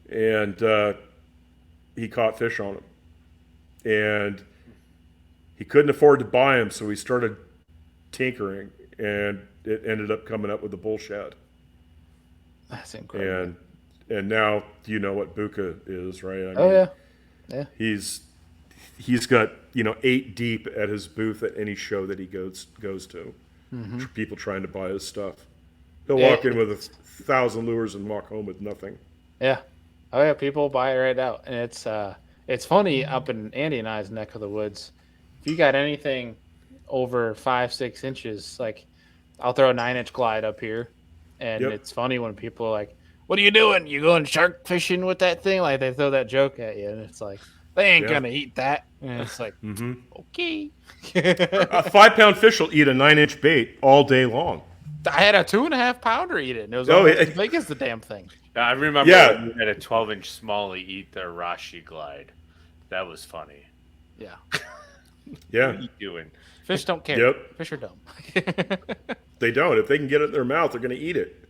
and he caught fish on them. And he couldn't afford to buy them, so he started tinkering, and it ended up coming up with the bull shad. That's incredible. And now you know what Bucca is, right? Yeah. He's got 8 deep at his booth at any show that he goes to. Mm-hmm. People trying to buy his stuff. He'll walk in with 1,000 lures and walk home with nothing. Yeah. Oh yeah, people buy it right out, and it's funny up in Andy and I's neck of the woods. If you got anything over 5-6 inches, like I'll throw a 9-inch glide up here, and it's funny when people are like, "What are you doing? You going shark fishing with that thing?" Like they throw that joke at you, and it's like they ain't gonna eat that, and it's like, okay. A 5-pound fish will eat a 9-inch bait all day long. I had a 2.5 pounder eat it, and it was as big as the damn thing. I remember when you had a 12-inch smallie eat the Rashi glide. That was funny. Yeah. Yeah. What are you doing? Fish don't care. Yep. Fish are dumb. They don't. If they can get it in their mouth, they're going to eat it.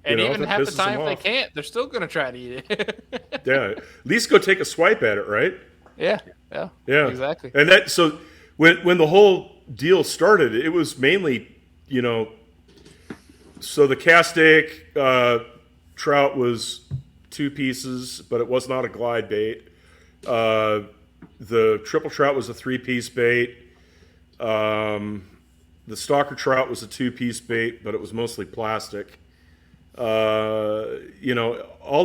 And even half the time, if they can't, they're still going to try to eat it. Yeah. At least go take a swipe at it, right? Yeah. Exactly. And so when the whole deal started, it was mainly, so the castaic trout was 2 pieces, but it was not a glide bait. The triple trout was a 3-piece bait. The stalker trout was a 2-piece bait, but it was mostly plastic. All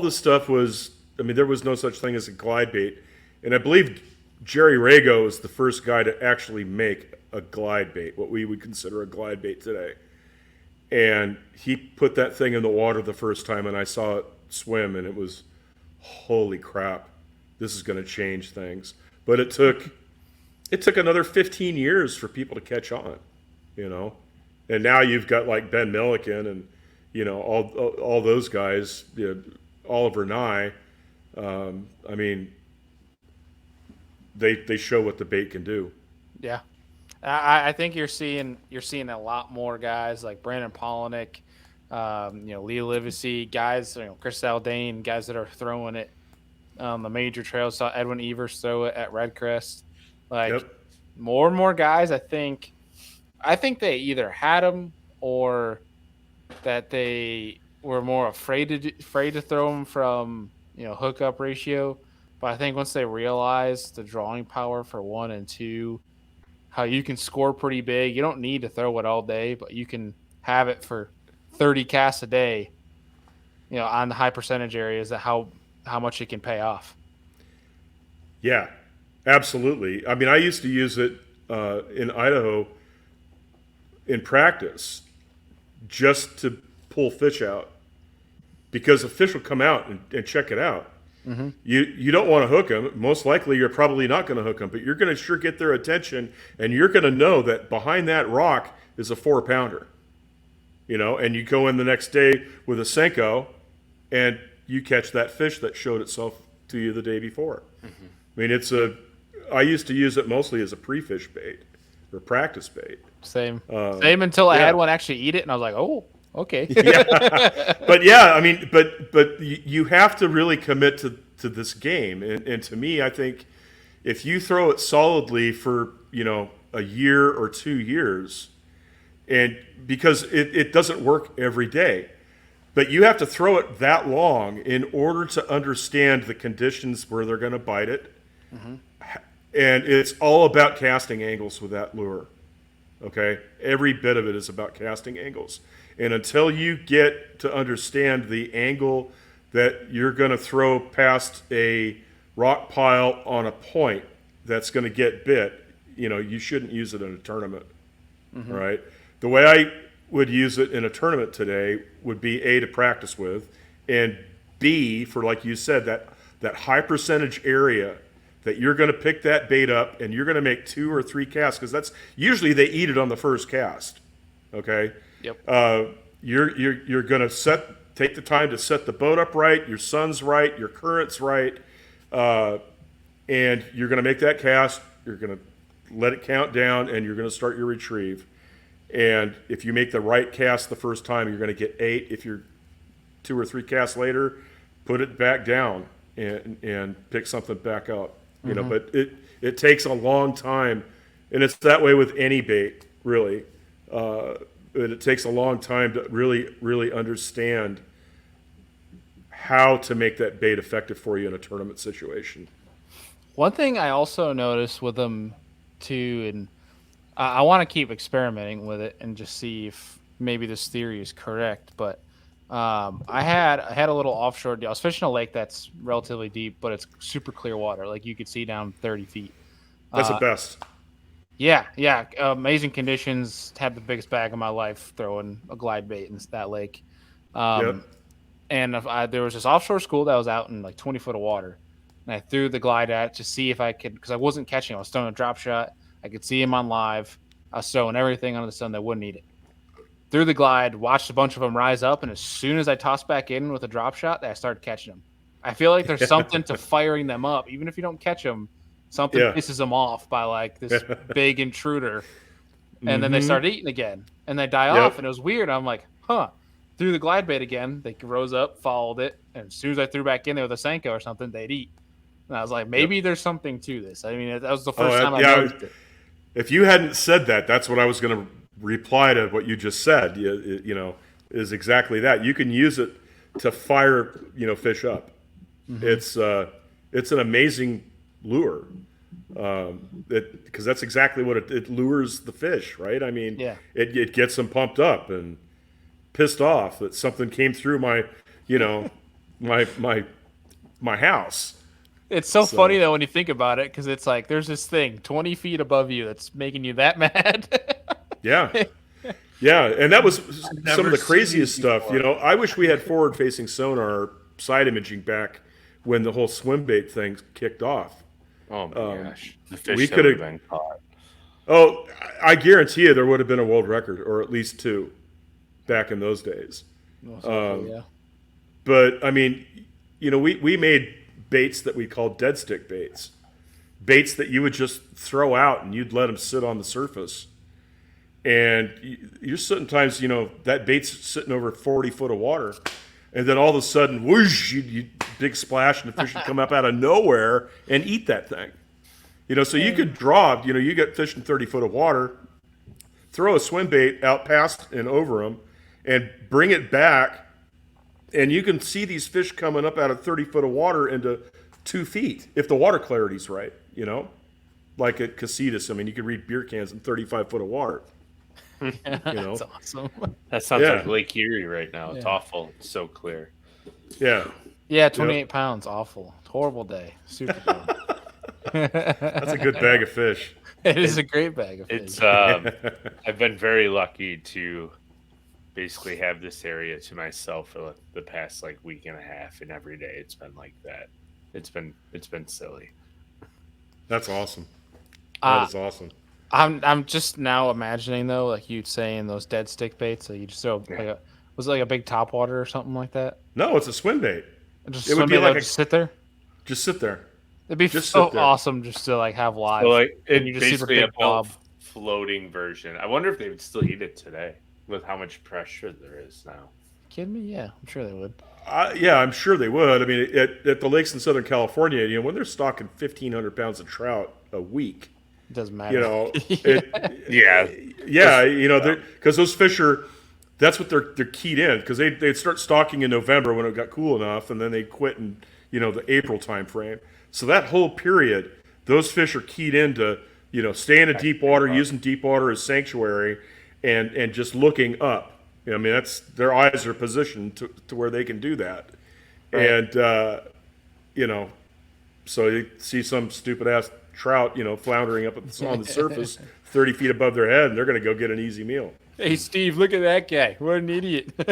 this stuff was, there was no such thing as a glide bait. And I believe Jerry Rago was the first guy to actually make a glide bait, what we would consider a glide bait today. And he put that thing in the water the first time, and I saw it swim, and it was, holy crap, this is going to change things. But it took another 15 years for people to catch on, And now you've got like Ben Milliken and all those guys, Oliver Nye. They show what the bait can do. Yeah. I think you're seeing a lot more guys like Brandon Polinick, Lee Livesey, guys, Chris Aldane, guys that are throwing it on the major trails. Saw Edwin Evers throw it at Redcrest. More and more guys, I think they either had them or that they were more afraid to throw them from hookup ratio. But I think once they realize the drawing power for 1 and 2, how you can score pretty big. You don't need to throw it all day, but you can have it for 30 casts a day, on the high percentage areas, that how much it can pay off. Yeah, absolutely. I mean, I used to use it in Idaho in practice just to pull fish out, because the fish will come out and check it out. Mm-hmm. You don't want to hook them. Most likely, you're probably not going to hook them, but you're going to sure get their attention, and you're going to know that behind that rock is a 4-pounder. And you go in the next day with a Senko, and you catch that fish that showed itself to you the day before. Mm-hmm. I mean, I used to use it mostly as a pre-fish bait or practice bait. Same until I had one actually eat it, and I was like, oh, okay. Yeah. But yeah, I mean, but you have to really commit to this game, and to me, I think if you throw it solidly for a year or 2 years, and because it doesn't work every day, but you have to throw it that long in order to understand the conditions where they're going to bite it. Mm-hmm. And it's all about casting angles with that lure. Okay? Every bit of it is about casting angles. And until you get to understand the angle that you're going to throw past a rock pile on a point that's going to get bit, you shouldn't use it in a tournament. Mm-hmm. Right? The way I would use it in a tournament today would be A, to practice with, and B, for, like you said, that high percentage area that you're going to pick that bait up and you're going to make 2 or 3 casts, because that's usually they eat it on the first cast. Okay. Yep. You're going to take the time to set the boat up right, your sun's right, your current's right, and you're going to make that cast. You're going to let it count down, and you're going to start your retrieve. And if you make the right cast the first time, you're going to get 8. If you're 2 or 3 casts later, put it back down and pick something back up. Mm-hmm. But it takes a long time, and it's that way with any bait, really. It takes a long time to really, really understand how to make that bait effective for you in a tournament situation. One thing I also noticed with them too, and I want to keep experimenting with it and just see if maybe this theory is correct. But I had a little offshore deal. I was fishing a lake that's relatively deep, but it's super clear water. Like you could see down 30 feet. That's the best. Yeah. Amazing conditions. Had the biggest bag of my life throwing a glide bait in that lake. Yep. And there was this offshore school that was out in like 20 foot of water. And I threw the glide at it to see if I could, because I wasn't catching him. I was throwing a drop shot. I could see him on live. I was throwing everything under the sun that wouldn't eat it. Threw the glide, watched a bunch of them rise up, and as soon as I tossed back in with a drop shot, I started catching them. I feel like there's something to firing them up. Even if you don't catch them, something pisses them off by like this big intruder. And then they start eating again. And they die off, and it was weird. I'm like, huh. Threw the glide bait again. They rose up, followed it, and as soon as I threw back in there with a Senko or something, they'd eat. And I was like, maybe there's something to this. I mean, that was the first time I noticed it. If you hadn't said that, that's what I was going to reply to what you just said. Is exactly that. You can use it to fire, fish up. Mm-hmm. It's an amazing lure. Because that's exactly what it lures the fish, right? I mean, it gets them pumped up and pissed off that something came through my house. It's so funny though when you think about it, because it's like there's this thing 20 feet above you that's making you that mad. Yeah, and that was some of the craziest stuff. I wish we had forward-facing sonar side imaging back when the whole Swimbait thing kicked off. Oh my gosh, the fish could have been caught. Oh, I guarantee you there would have been a world record, or at least 2, back in those days. Yeah. But I mean, we made baits that we called dead stick baits that you would just throw out and you'd let them sit on the surface, and you're sometimes that bait's sitting over 40 foot of water, and then all of a sudden whoosh, you big splash, and the fish would come up out of nowhere and eat that thing. So you could draw, you get fish in 30 foot of water, throw a swim bait out past and over them, and bring it back, and you can see these fish coming up out of 30 foot of water into 2 feet if the water clarity's right. Like at Casitas. I mean, you can read beer cans in 35 foot of water. That's awesome. That sounds like Lake Erie right now. It's awful. It's so clear. Yeah. Yeah, 28 pounds. Awful. Horrible day. Super cold. That's a good bag of fish. It is a great bag of fish. It's I've been very lucky to basically have this area to myself for the past like week and a half, and every day it's been like that. It's been silly. That's awesome. That is awesome. I'm just now imagining though, like you saying those dead stick baits that you just throw was it like a big topwater or something like that? No, it's a swim bait. Just it would be like just sit there. Just sit there. It'd be just so awesome just to like have live. So like you just basically a floating version. I wonder if they would still eat it today with how much pressure there is now. Kidding me? Yeah, I'm sure they would. Yeah, I'm sure they would. I mean, at the lakes in Southern California, when they're stocking 1,500 pounds of trout a week, it doesn't matter. Because those fish are. That's what they're keyed in, because they'd start stocking in November when it got cool enough, and then they'd quit in the April time frame. So that whole period, those fish are keyed into staying in deep water, using deep water as sanctuary, and just looking up. I mean, their eyes are positioned to where they can do that, right. And so you see some stupid ass trout floundering up on the surface, 30 feet above their head, and they're going to go get an easy meal. Hey, Steve, look at that guy. What an idiot. He's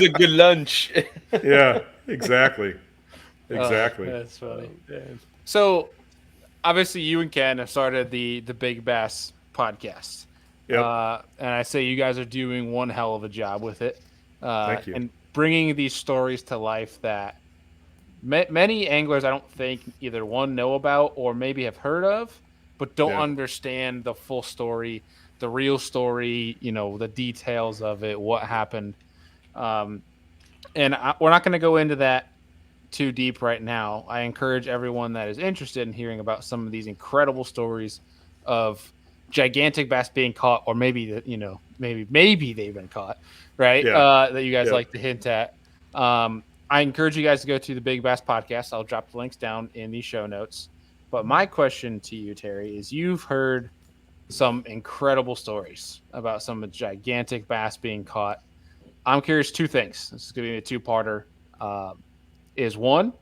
a good lunch. Yeah, exactly. Exactly. That's funny. So, obviously, you and Ken have started the Big Bass podcast. Yep. And I say you guys are doing one hell of a job with it. Thank you. And bringing these stories to life that many anglers, I don't think, either one, know about or maybe have heard of, but don't understand the full story, the real story, the details of it, what happened. We're not going to go into that too deep right now. I encourage everyone that is interested in hearing about some of these incredible stories of gigantic bass being caught, or maybe maybe they've been caught, right? That you guys like to hint at. I encourage you guys to go to the Big Bass podcast. I'll drop the links down in the show notes. But my question to you, Terry, is you've heard some incredible stories about some gigantic bass being caught. I'm curious, 2 things. This is going to be a 2-parter. Is one,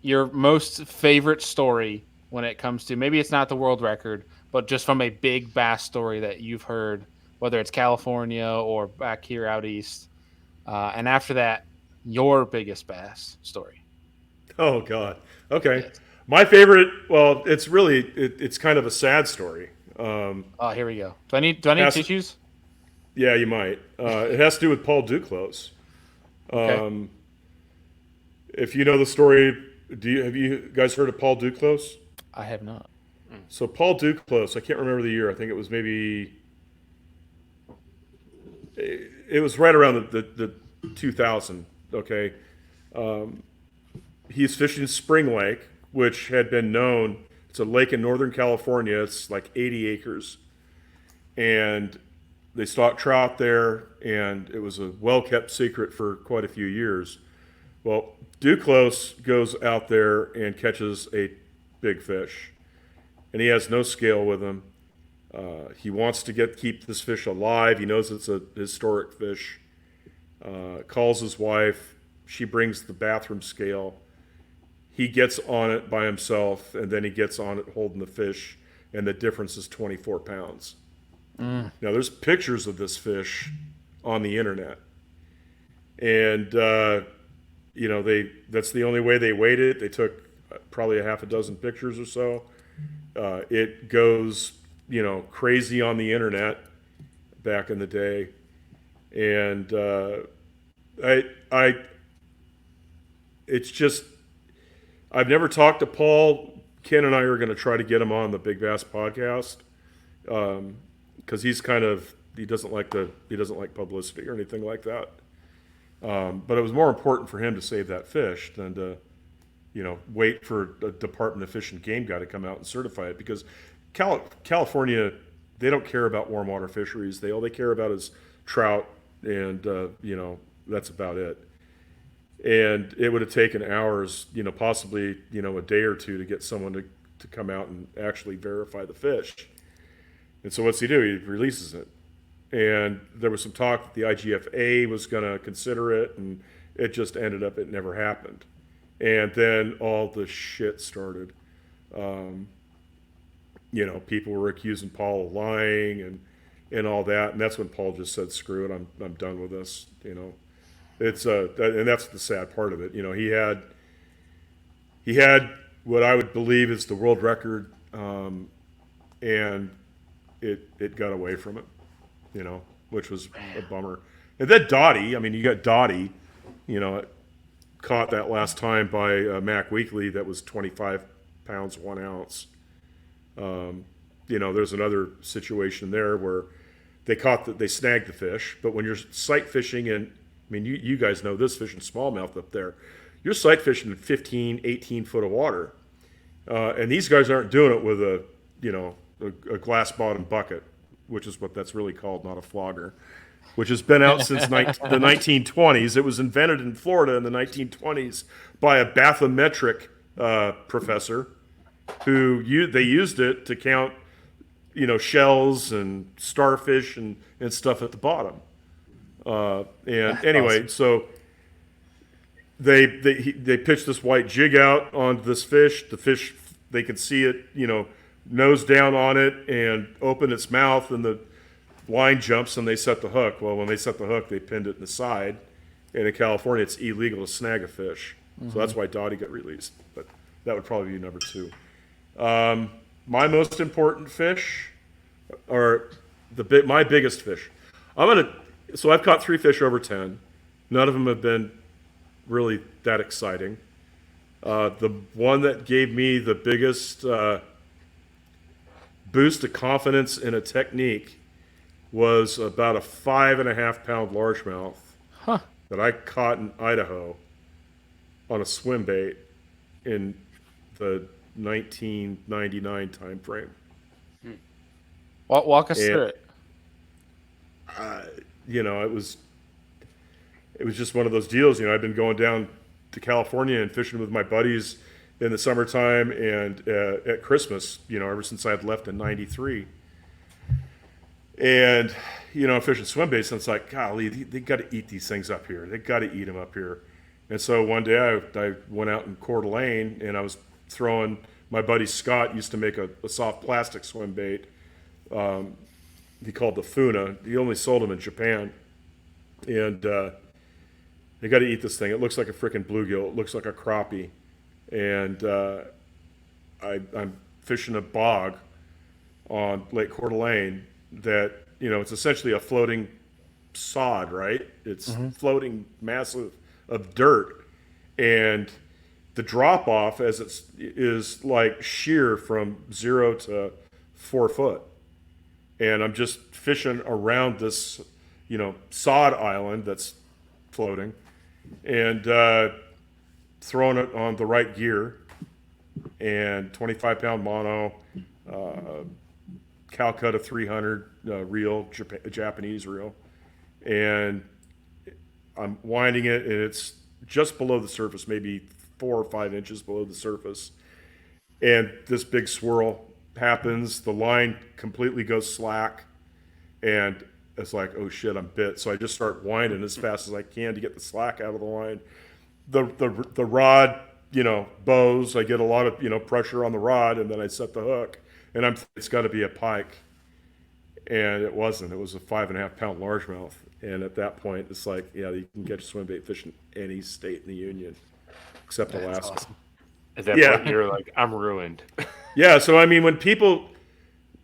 your most favorite story when it comes to, maybe it's not the world record, but just from a big bass story that you've heard, whether it's California or back here out east. And after that, your biggest bass story. Oh, God. Okay. Yes. My favorite, well, it's really, it's kind of a sad story. Here we go. Do I need tissues? Yeah, you might. It has to do with Paul Duclos. Okay. If you know the story, have you guys heard of Paul Duclos? I have not. So Paul Duclos, I can't remember the year. I think it was it was right around the 2000. Okay. He's fishing Spring Lake, which had been known. It's a lake in Northern California. It's like 80 acres. And they stock trout there, and it was a well-kept secret for quite a few years. Well, Duclos goes out there and catches a big fish, and he has no scale with him. He wants to keep this fish alive. He knows it's a historic fish. Calls his wife. She brings the bathroom scale. He gets on it by himself, and then he gets on it holding the fish, and the difference is 24 pounds. Now, there's pictures of this fish on the internet, and that's the only way they weighed it. They took probably a half a dozen pictures or so. It goes, crazy on the internet back in the day, and it's just, I've never talked to Paul. Ken and I are going to try to get him on the Big Bass podcast, because he doesn't like publicity or anything like that. But it was more important for him to save that fish than to, wait for a Department of Fish and Game guy to come out and certify it, because California, they don't care about warm water fisheries. All they care about is trout, and that's about it. and it would have taken hours, possibly, a day or two to get someone to come out and actually verify the fish. And so what's he do? He releases it. And there was some talk that the IGFA was going to consider it, and it just ended up, it never happened. And then all the shit started. People were accusing Paul of lying and all that. And that's when Paul just said, screw it, I'm done with this, It's and that's the sad part of it. He had what I would believe is the world record, and it got away from it, which was a bummer. And then Dottie, you got Dottie, caught that last time by Mac Weekly that was 25 pounds 1 ounce. There's another situation there where they snagged the fish, but when you're sight fishing in, you guys know this, fishing smallmouth up there, you're sight fishing in 15, 18 foot of water. And these guys aren't doing it with a glass bottom bucket, which is what that's really called, not a flogger, which has been out since the 1920s. It was invented in Florida in the 1920s by a bathymetric professor who they used it to count, shells and starfish and stuff at the bottom. Anyway, so they pitched this white jig out onto this fish. The fish, they could see it, nose down on it and open its mouth, and the line jumps and they set the hook. Well, when they set the hook, they pinned it in the side. And in California, it's illegal to snag a fish. Mm-hmm. So that's why Dottie got released. But that would probably be number 2. My most important fish, or my biggest fish. So I've caught 3 fish over 10. None of them have been really that exciting. The one that gave me the biggest boost of confidence in a technique was about a 5.5 pound largemouth that I caught in Idaho on a swim-bait in the 1999 time frame. Walk us through it. It was just one of those deals. I've been going down to California and fishing with my buddies in the summertime and at Christmas, ever since I had left in '93. And, I'm fishing swim baits, and it's like, golly, they got to eat these things up here. They got to eat them up here. And so one day I went out in Coeur d'Alene, and I was throwing, my buddy Scott used to make a soft plastic swim bait. He called the Funa. He only sold them in Japan. And they got to eat this thing. It looks like a freaking bluegill. It looks like a crappie. And I'm fishing a bog on Lake Coeur d'Alene that, it's essentially a floating sod, right? It's floating mass of dirt. And the drop off as is like sheer from 0 to 4 foot. And I'm just fishing around this, sod island that's floating and throwing it on the right gear and 25 pound mono, Calcutta 300 reel, Japanese reel. And I'm winding it, and it's just below the surface, maybe 4 or 5 inches below the surface. And this big swirl happens. The line completely goes slack, and it's like, oh shit, I'm bit. So I just start winding as fast as I can to get the slack out of the line. The rod, bows. I get a lot of pressure on the rod, and then I set the hook, and it's got to be a pike, and it wasn't. It was a 5.5 pound largemouth. And at that point, it's like, yeah, you can catch swim bait fish in any state in the union except Alaska. Awesome. At that point, you're like, I'm ruined. Yeah. So when people,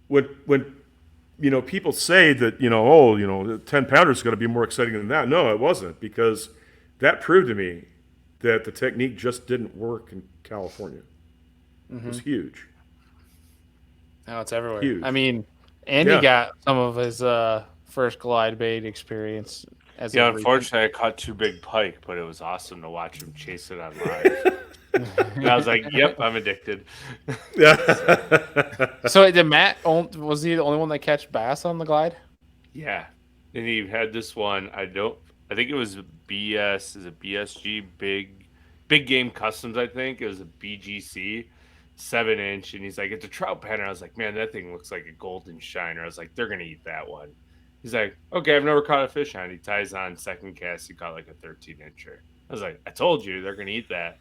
when people say that 10 pounders is going to be more exciting than that. No, it wasn't, because that proved to me that the technique just didn't work in California. It was huge. No, it's everywhere. Huge. Andy got some of his first glide bait experience. Unfortunately, I caught 2 big pike, but it was awesome to watch him chase it on live. And I was like, "Yep, I'm addicted." So did Matt? Was he the only one that catch bass on the glide? Yeah, and he had this one. I think it was BS. Is it BSG? Big Game Customs. I think it was a BGC, 7-inch, and he's like, it's a trout pattern. I was like, man, that thing looks like a golden shiner. I was like, they're gonna eat that one. He's like, okay, I've never caught a fish on it. He ties on second cast. He caught like a 13-incher. I was like, I told you they're gonna eat that.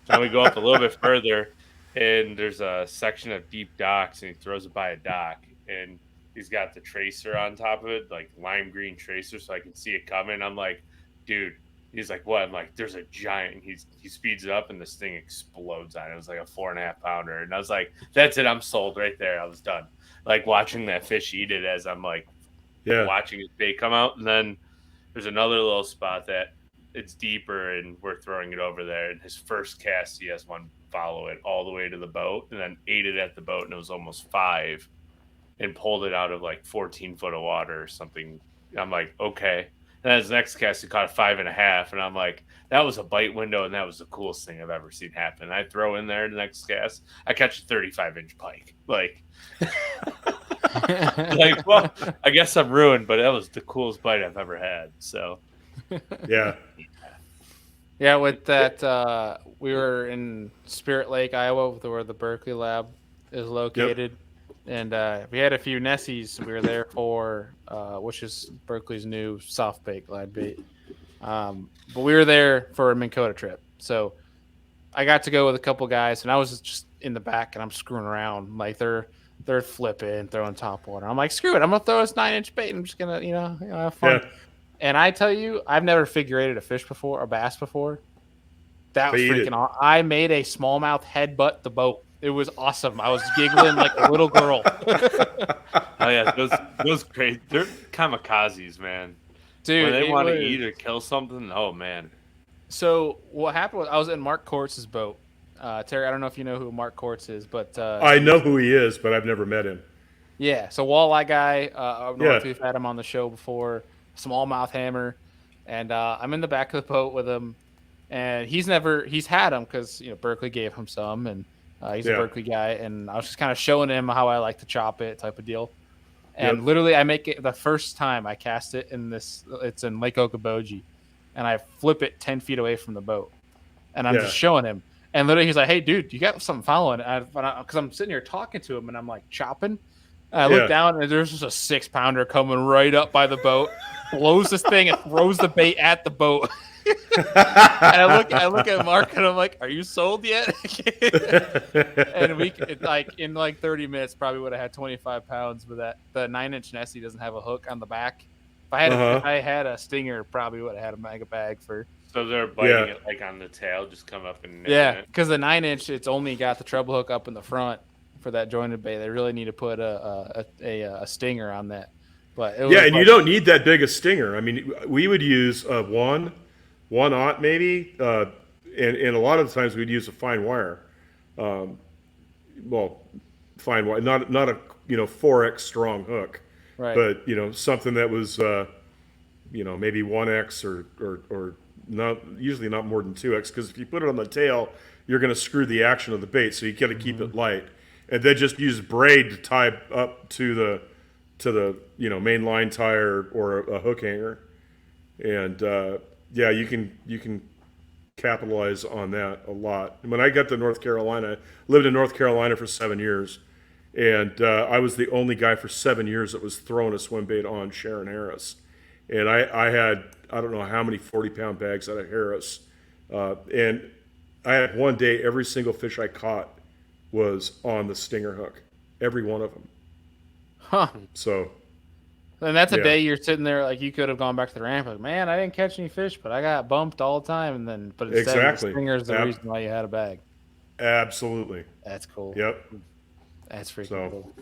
Then we go up a little bit further, and there's a section of deep docks, and he throws it by a dock, and he's got the tracer on top of it, like lime green tracer, so I can see it coming. I'm like, dude. He's like, what? I'm like, there's a giant. He speeds it up, and this thing explodes on it. It was like a 4.5 pounder, and I was like, that's it. I'm sold right there. I was done. Like watching that fish eat it as I'm like watching his bait come out, and then there's another little spot that it's deeper, and we're throwing it over there. And his first cast, he has one follow it all the way to the boat, and then ate it at the boat, and it was almost 5, and pulled it out of like 14 foot of water or something. I'm like, okay. And then his next cast, he caught a 5.5, and I'm like, that was a bite window, and that was the coolest thing I've ever seen happen. I throw in there the next cast, I catch a 35-inch pike. Like, well, I guess I'm ruined, but that was the coolest bite I've ever had. So, yeah. With that, we were in Spirit Lake, Iowa, where the Berkeley lab is located. Yep. And we had a few Nessies we were there for, which is Berkeley's new soft bait glide bait. But we were there for a Minn Kota trip. So I got to go with a couple guys, and I was just in the back, and I'm screwing around. Like they're flipping, throwing top water. I'm like, screw it. I'm going to throw this 9-inch bait. I'm just going to, have fun. Yeah. And I tell you, I've never figure eighted a fish before, a bass before. That was freaking awesome. I made a smallmouth headbutt the boat. It was awesome. I was giggling like a little girl. Oh yeah, those great. They're kamikazes, man. Dude, when they want to eat or kill something, oh man. So what happened was I was in Mark Kortz's boat. Terry, I don't know if you know who Mark Kortz is, but I know who he is, but I've never met him. Yeah, so walleye guy. Up north, we've had him on the show before. Smallmouth hammer, and I'm in the back of the boat with him, and he's had him because Berkeley gave him some, and he's a Berkeley guy, and I was just kind of showing him how I like to chop it, type of deal. And literally, I make it the first time I cast it it's in Lake Okoboji, and I flip it 10 feet away from the boat, and I'm just showing him, and literally he's like, "Hey, dude, you got something following?" Because I'm sitting here talking to him, and I'm like chopping. And I look down, and there's just a 6-pounder coming right up by the boat, blows this thing, and throws the bait at the boat. And I look at Mark, and I'm like, "Are you sold yet?" And we in 30 minutes probably would have had 25 pounds. But the 9-inch Nessie doesn't have a hook on the back. If I had a stinger, probably would have had a mega bag for. So they're biting it like on the tail, just come up and because the 9-inch, it's only got the treble hook up in the front. For that jointed bait, they really need to put a stinger on that. But and you don't need that big a stinger. I mean, we would use one aught maybe, and a lot of the times we'd use a fine wire. Fine wire, not a 4x strong hook, right? But something that was maybe 1x or not, usually not more than 2x, because if you put it on the tail, you're going to screw the action of the bait. So you got to keep it light. And then just use braid to tie up to the main line tie or a hook hanger, and you can capitalize on that a lot. When I got to North Carolina, lived in North Carolina for 7 years, and I was the only guy for 7 years that was throwing a swim bait on Sharon Harris, and I had I don't know how many 40-pound bags out of Harris, and I had one day every single fish I caught was on the stinger hook, every one of them. Huh. So. And that's a day you're sitting there like you could have gone back to the ramp. Like, man, I didn't catch any fish, but I got bumped all the time. But instead, the stinger's the reason why you had a bag. Absolutely. That's cool. Yep. That's freaking cool.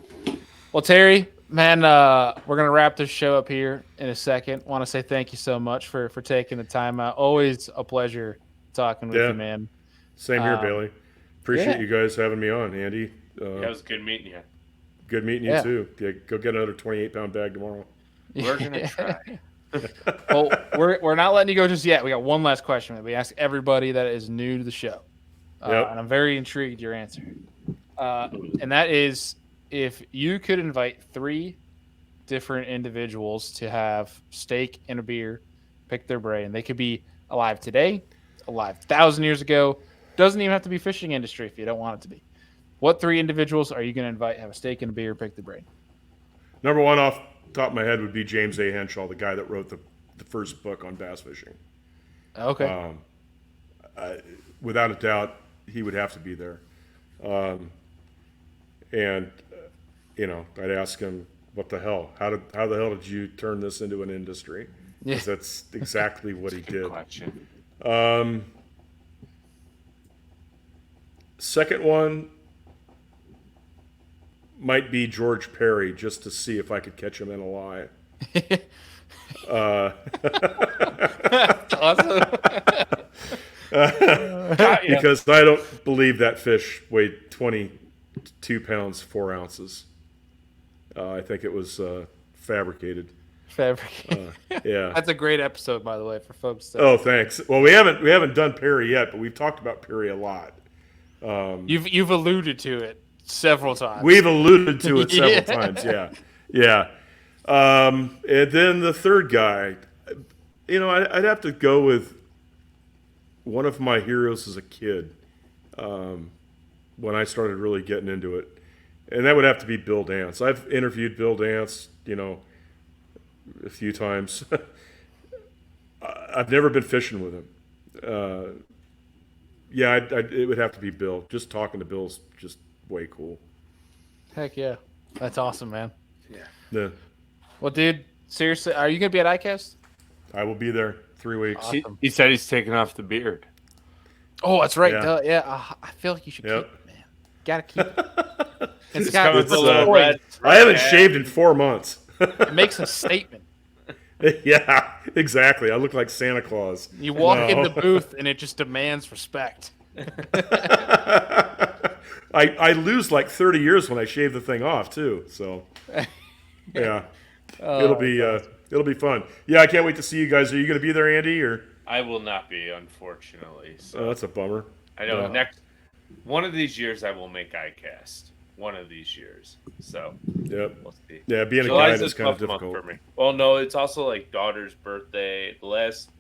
Well, Terry, man, we're gonna wrap this show up here in a second. Want to say thank you so much for taking the time out. Always a pleasure talking with you, man. Same here, Bailey. Appreciate you guys having me on, Andy. It was good meeting you. Good meeting you too. Yeah, go get another 28-pound bag tomorrow. We're gonna try. Well, we're not letting you go just yet. We got one last question that we ask everybody that is new to the show, and I'm very intrigued your answer. And that is, if you could invite 3 different individuals to have steak and a beer Pick their brain. They could be alive today, alive 1,000 years ago. Doesn't even have to be fishing industry if you don't want it to be. What 3 individuals are you going to invite? Have a steak and a beer. Pick their brain. Number one off the top of my head would be James A. Henshaw, the guy that wrote the first book on bass fishing. Okay. Without a doubt, he would have to be there. And I'd ask him, what the hell? How the hell did you turn this into an industry? Because that's exactly what he did. Question. Second one might be George Perry, just to see if I could catch him in a lie. That's awesome. Because I don't believe that fish weighed 22 pounds 4 ounces. I think it was fabricated. Yeah, That's a great episode, by the way, for folks. Oh, thanks. Well, we haven't done Perry yet, but we've talked about Perry a lot. You've alluded to it several times. We've alluded to it several times. Yeah. And then the third guy, I'd have to go with one of my heroes as a kid. When I started really getting into it, and that would have to be Bill Dance. I've interviewed Bill Dance, a few times. I've never been fishing with him. It would have to be Bill. Just talking to Bill's just way cool. Heck yeah. That's awesome, man. Yeah. Well, dude, seriously, are you going to be at ICAST? I will be there 3 weeks. Awesome. He said he's taking off the beard. Oh, that's right. Yeah. I feel like you should keep it, man. Gotta keep it. It's coming with a little red. I haven't shaved in 4 months. It makes a statement. Yeah, exactly. I look like Santa Claus. You walk in the booth and it just demands respect. I lose like 30 years when I shave the thing off too. So yeah, it'll be fun. Yeah, I can't wait to see you guys. Are you going to be there, Andy? Or I will not be, unfortunately. So that's a bummer. I know one of these years I will make ICAST. One of these years. So yep. We'll see. Yeah, being July's a guide is kind of difficult for me. Well, no, it's also like daughter's birthday. The last,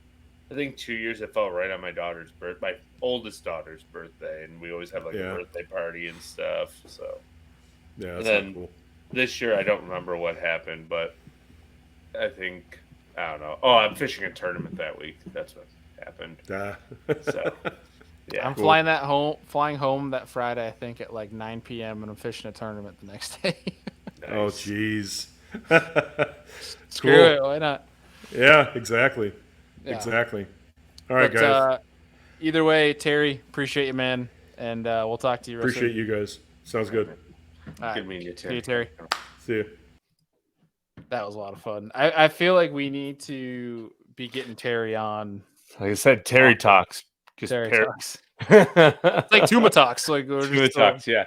I think 2 years it fell right on my my oldest daughter's birthday, and we always have like a birthday party and stuff. So yeah, that's cool. This year I don't remember what happened, but I don't know. Oh, I'm fishing a tournament that week. That's what happened. So yeah, I'm flying home that Friday, I think, at like 9 p.m. and I'm fishing a tournament the next day. Nice. Oh, jeez. Screw it. Why not? Yeah, exactly. Yeah. Exactly. All right, guys. Either way, Terry, appreciate you, man. And we'll talk to you. Appreciate you guys. Sounds good. All right. Good meeting you, Terry. See you, Terry. See you. That was a lot of fun. I feel like we need to be getting Terry on. Like I said, Terry talks. Terry talks. It's like Tuma talks. Like Tuma talks, yeah.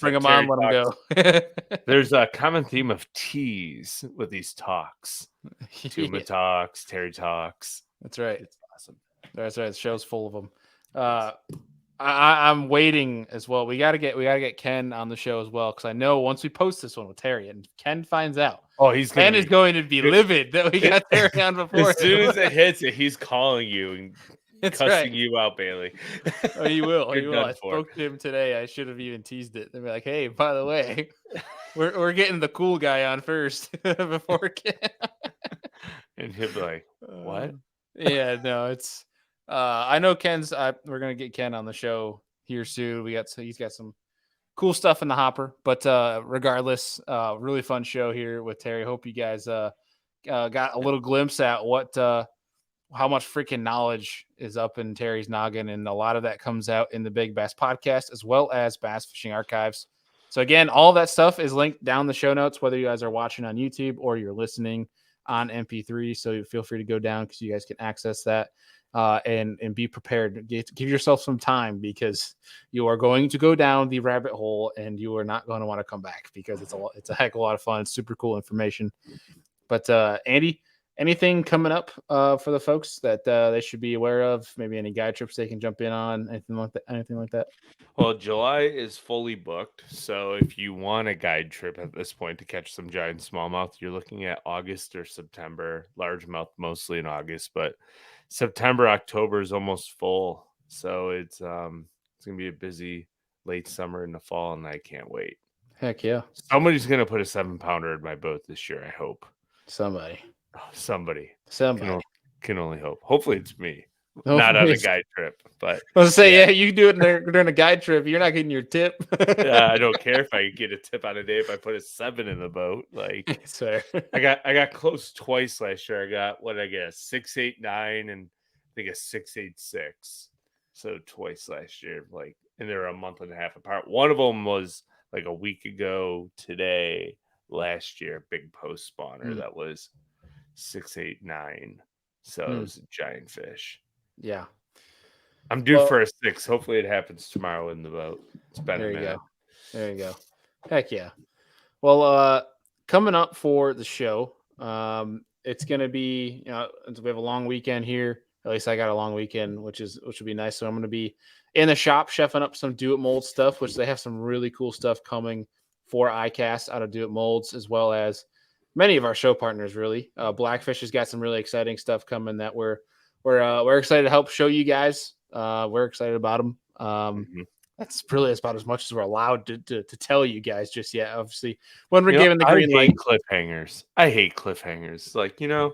Bring him on, let him go. There's a common theme of T's with these talks. Tuma talks, Terry talks. That's right. It's awesome. That's right. The show's full of them. I'm waiting as well. We gotta get Ken on the show as well, because I know once we post this one with Terry and Ken finds out, Ken is going to be livid that we got Terry on before. As soon as it hits it, he's calling you and cussing you out, Bailey. Oh, he will. He will. I spoke to him today. I should have even teased it. They'd be like, "Hey, by the way, we're getting the cool guy on first before Ken." And he'll be like, "What?" Yeah, no, it's. I know Ken's. We're gonna get Ken on the show here soon. He's got some cool stuff in the hopper. But regardless, really fun show here with Terry. Hope you guys got a little glimpse at how much freaking knowledge is up in Terry's noggin, and a lot of that comes out in the Big Bass Podcast as well as Bass Fishing Archives. So again, all that stuff is linked down the show notes, whether you guys are watching on YouTube or you're listening on MP3. So feel free to go down because you guys can access that. And be prepared. Give yourself some time, because you are going to go down the rabbit hole and you are not going to want to come back, because it's a heck of a lot of fun. It's super cool information. But Andy, anything coming up for the folks that they should be aware of? Maybe any guide trips they can jump in on, anything like that? Anything like that? Well, July is fully booked. So if you want a guide trip at this point to catch some giant smallmouth, you're looking at August or September. Largemouth mostly in August, but September, October is almost full. So it's gonna be a busy late summer and the fall, and I can't wait. Heck yeah. Somebody's gonna put a 7-pounder in my boat this year, I hope. Somebody. Somebody. Somebody. Can only hope. Hopefully it's me. Hopefully Not on a it's- guide trip, but I was gonna say, yeah, you do it during a guide trip. You're not getting your tip. yeah, I don't care if I get a tip on a day if I put a 7 in the boat. Like It's fair. I got close twice last year. I got what I get, a 6.89 and I think a 6.86. So twice last year, like, and they were a month and a half apart. One of them was like a week ago today, last year, big post spawner that was 6.89. So it was a giant fish. Yeah. I'm due for a 6. Hopefully it happens tomorrow in the boat. It's been a minute. There you go. Heck yeah. Well, coming up for the show, it's gonna be, we have a long weekend here. At least I got a long weekend, which will be nice. So I'm gonna be in the shop chefing up some Do It Mold stuff, which they have some really cool stuff coming for iCast out of Do It Molds, as well as many of our show partners. Really, Blackfish has got some really exciting stuff coming that we're excited to help show you guys. We're excited about them. That's really about as much as we're allowed to tell you guys just yet. Obviously, when we're given the green light, cliffhangers. I hate cliffhangers. Like, yeah,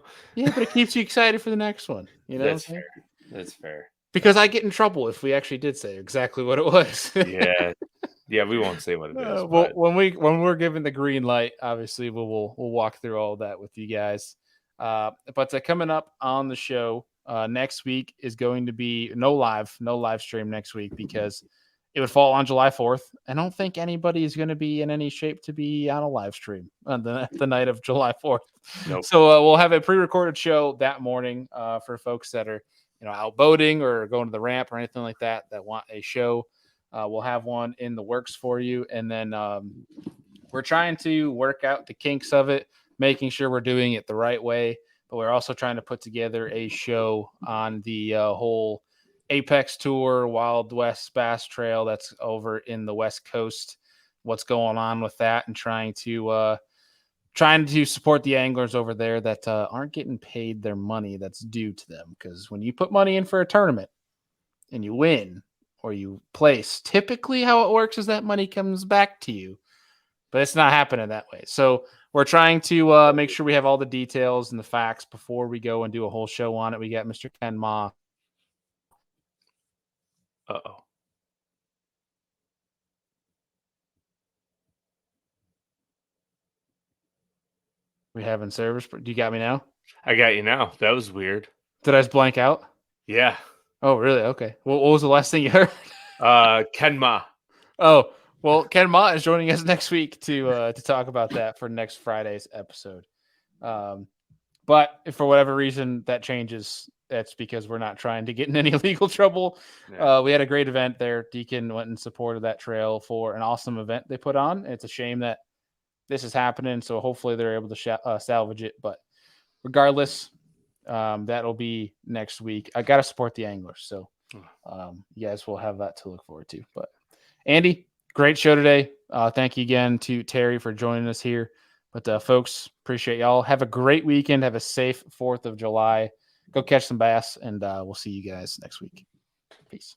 but it keeps you excited for the next one. That's fair. That's fair. Because I get in trouble if we actually did say exactly what it was. Yeah, we won't say what it is. Well, when we're given the green light, obviously we'll walk through all that with you guys. But coming up on the show next week is going to be no live stream next week because it would fall on July 4th. I don't think anybody is going to be in any shape to be on a live stream on the night of July 4th. Nope. So we'll have a pre-recorded show that morning for folks that are out boating or going to the ramp or anything like that want a show. We'll have one in the works for you. And then we're trying to work out the kinks of it, making sure we're doing it the right way. But we're also trying to put together a show on the whole Apex Tour, Wild West Bass Trail that's over in the West Coast. What's going on with that, and trying to support the anglers over there that aren't getting paid their money that's due to them. Because when you put money in for a tournament and you win or you place, typically how it works is that money comes back to you. But it's not happening that way. So we're trying to make sure we have all the details and the facts before we go and do a whole show on it. We got Mr. Ken Ma. Uh-oh. We having service. Do you got me now? I got you now. That was weird. Did I just blank out? Yeah. Oh, really? Okay. What was the last thing you heard? Ken Ma. Oh, well, Ken Ma is joining us next week to talk about that for next Friday's episode. But if for whatever reason that changes, that's because we're not trying to get in any legal trouble. Yeah. We had a great event there. Deacon went and supported that trail for an awesome event they put on. It's a shame that this is happening, so hopefully they're able to salvage it. But regardless, that'll be next week. I got to support the anglers, so you guys will have that to look forward to. But Andy, great show today. Thank you again to Terry for joining us here. But folks, appreciate y'all. Have a great weekend. Have a safe 4th of July. Go catch some bass, and we'll see you guys next week. Peace.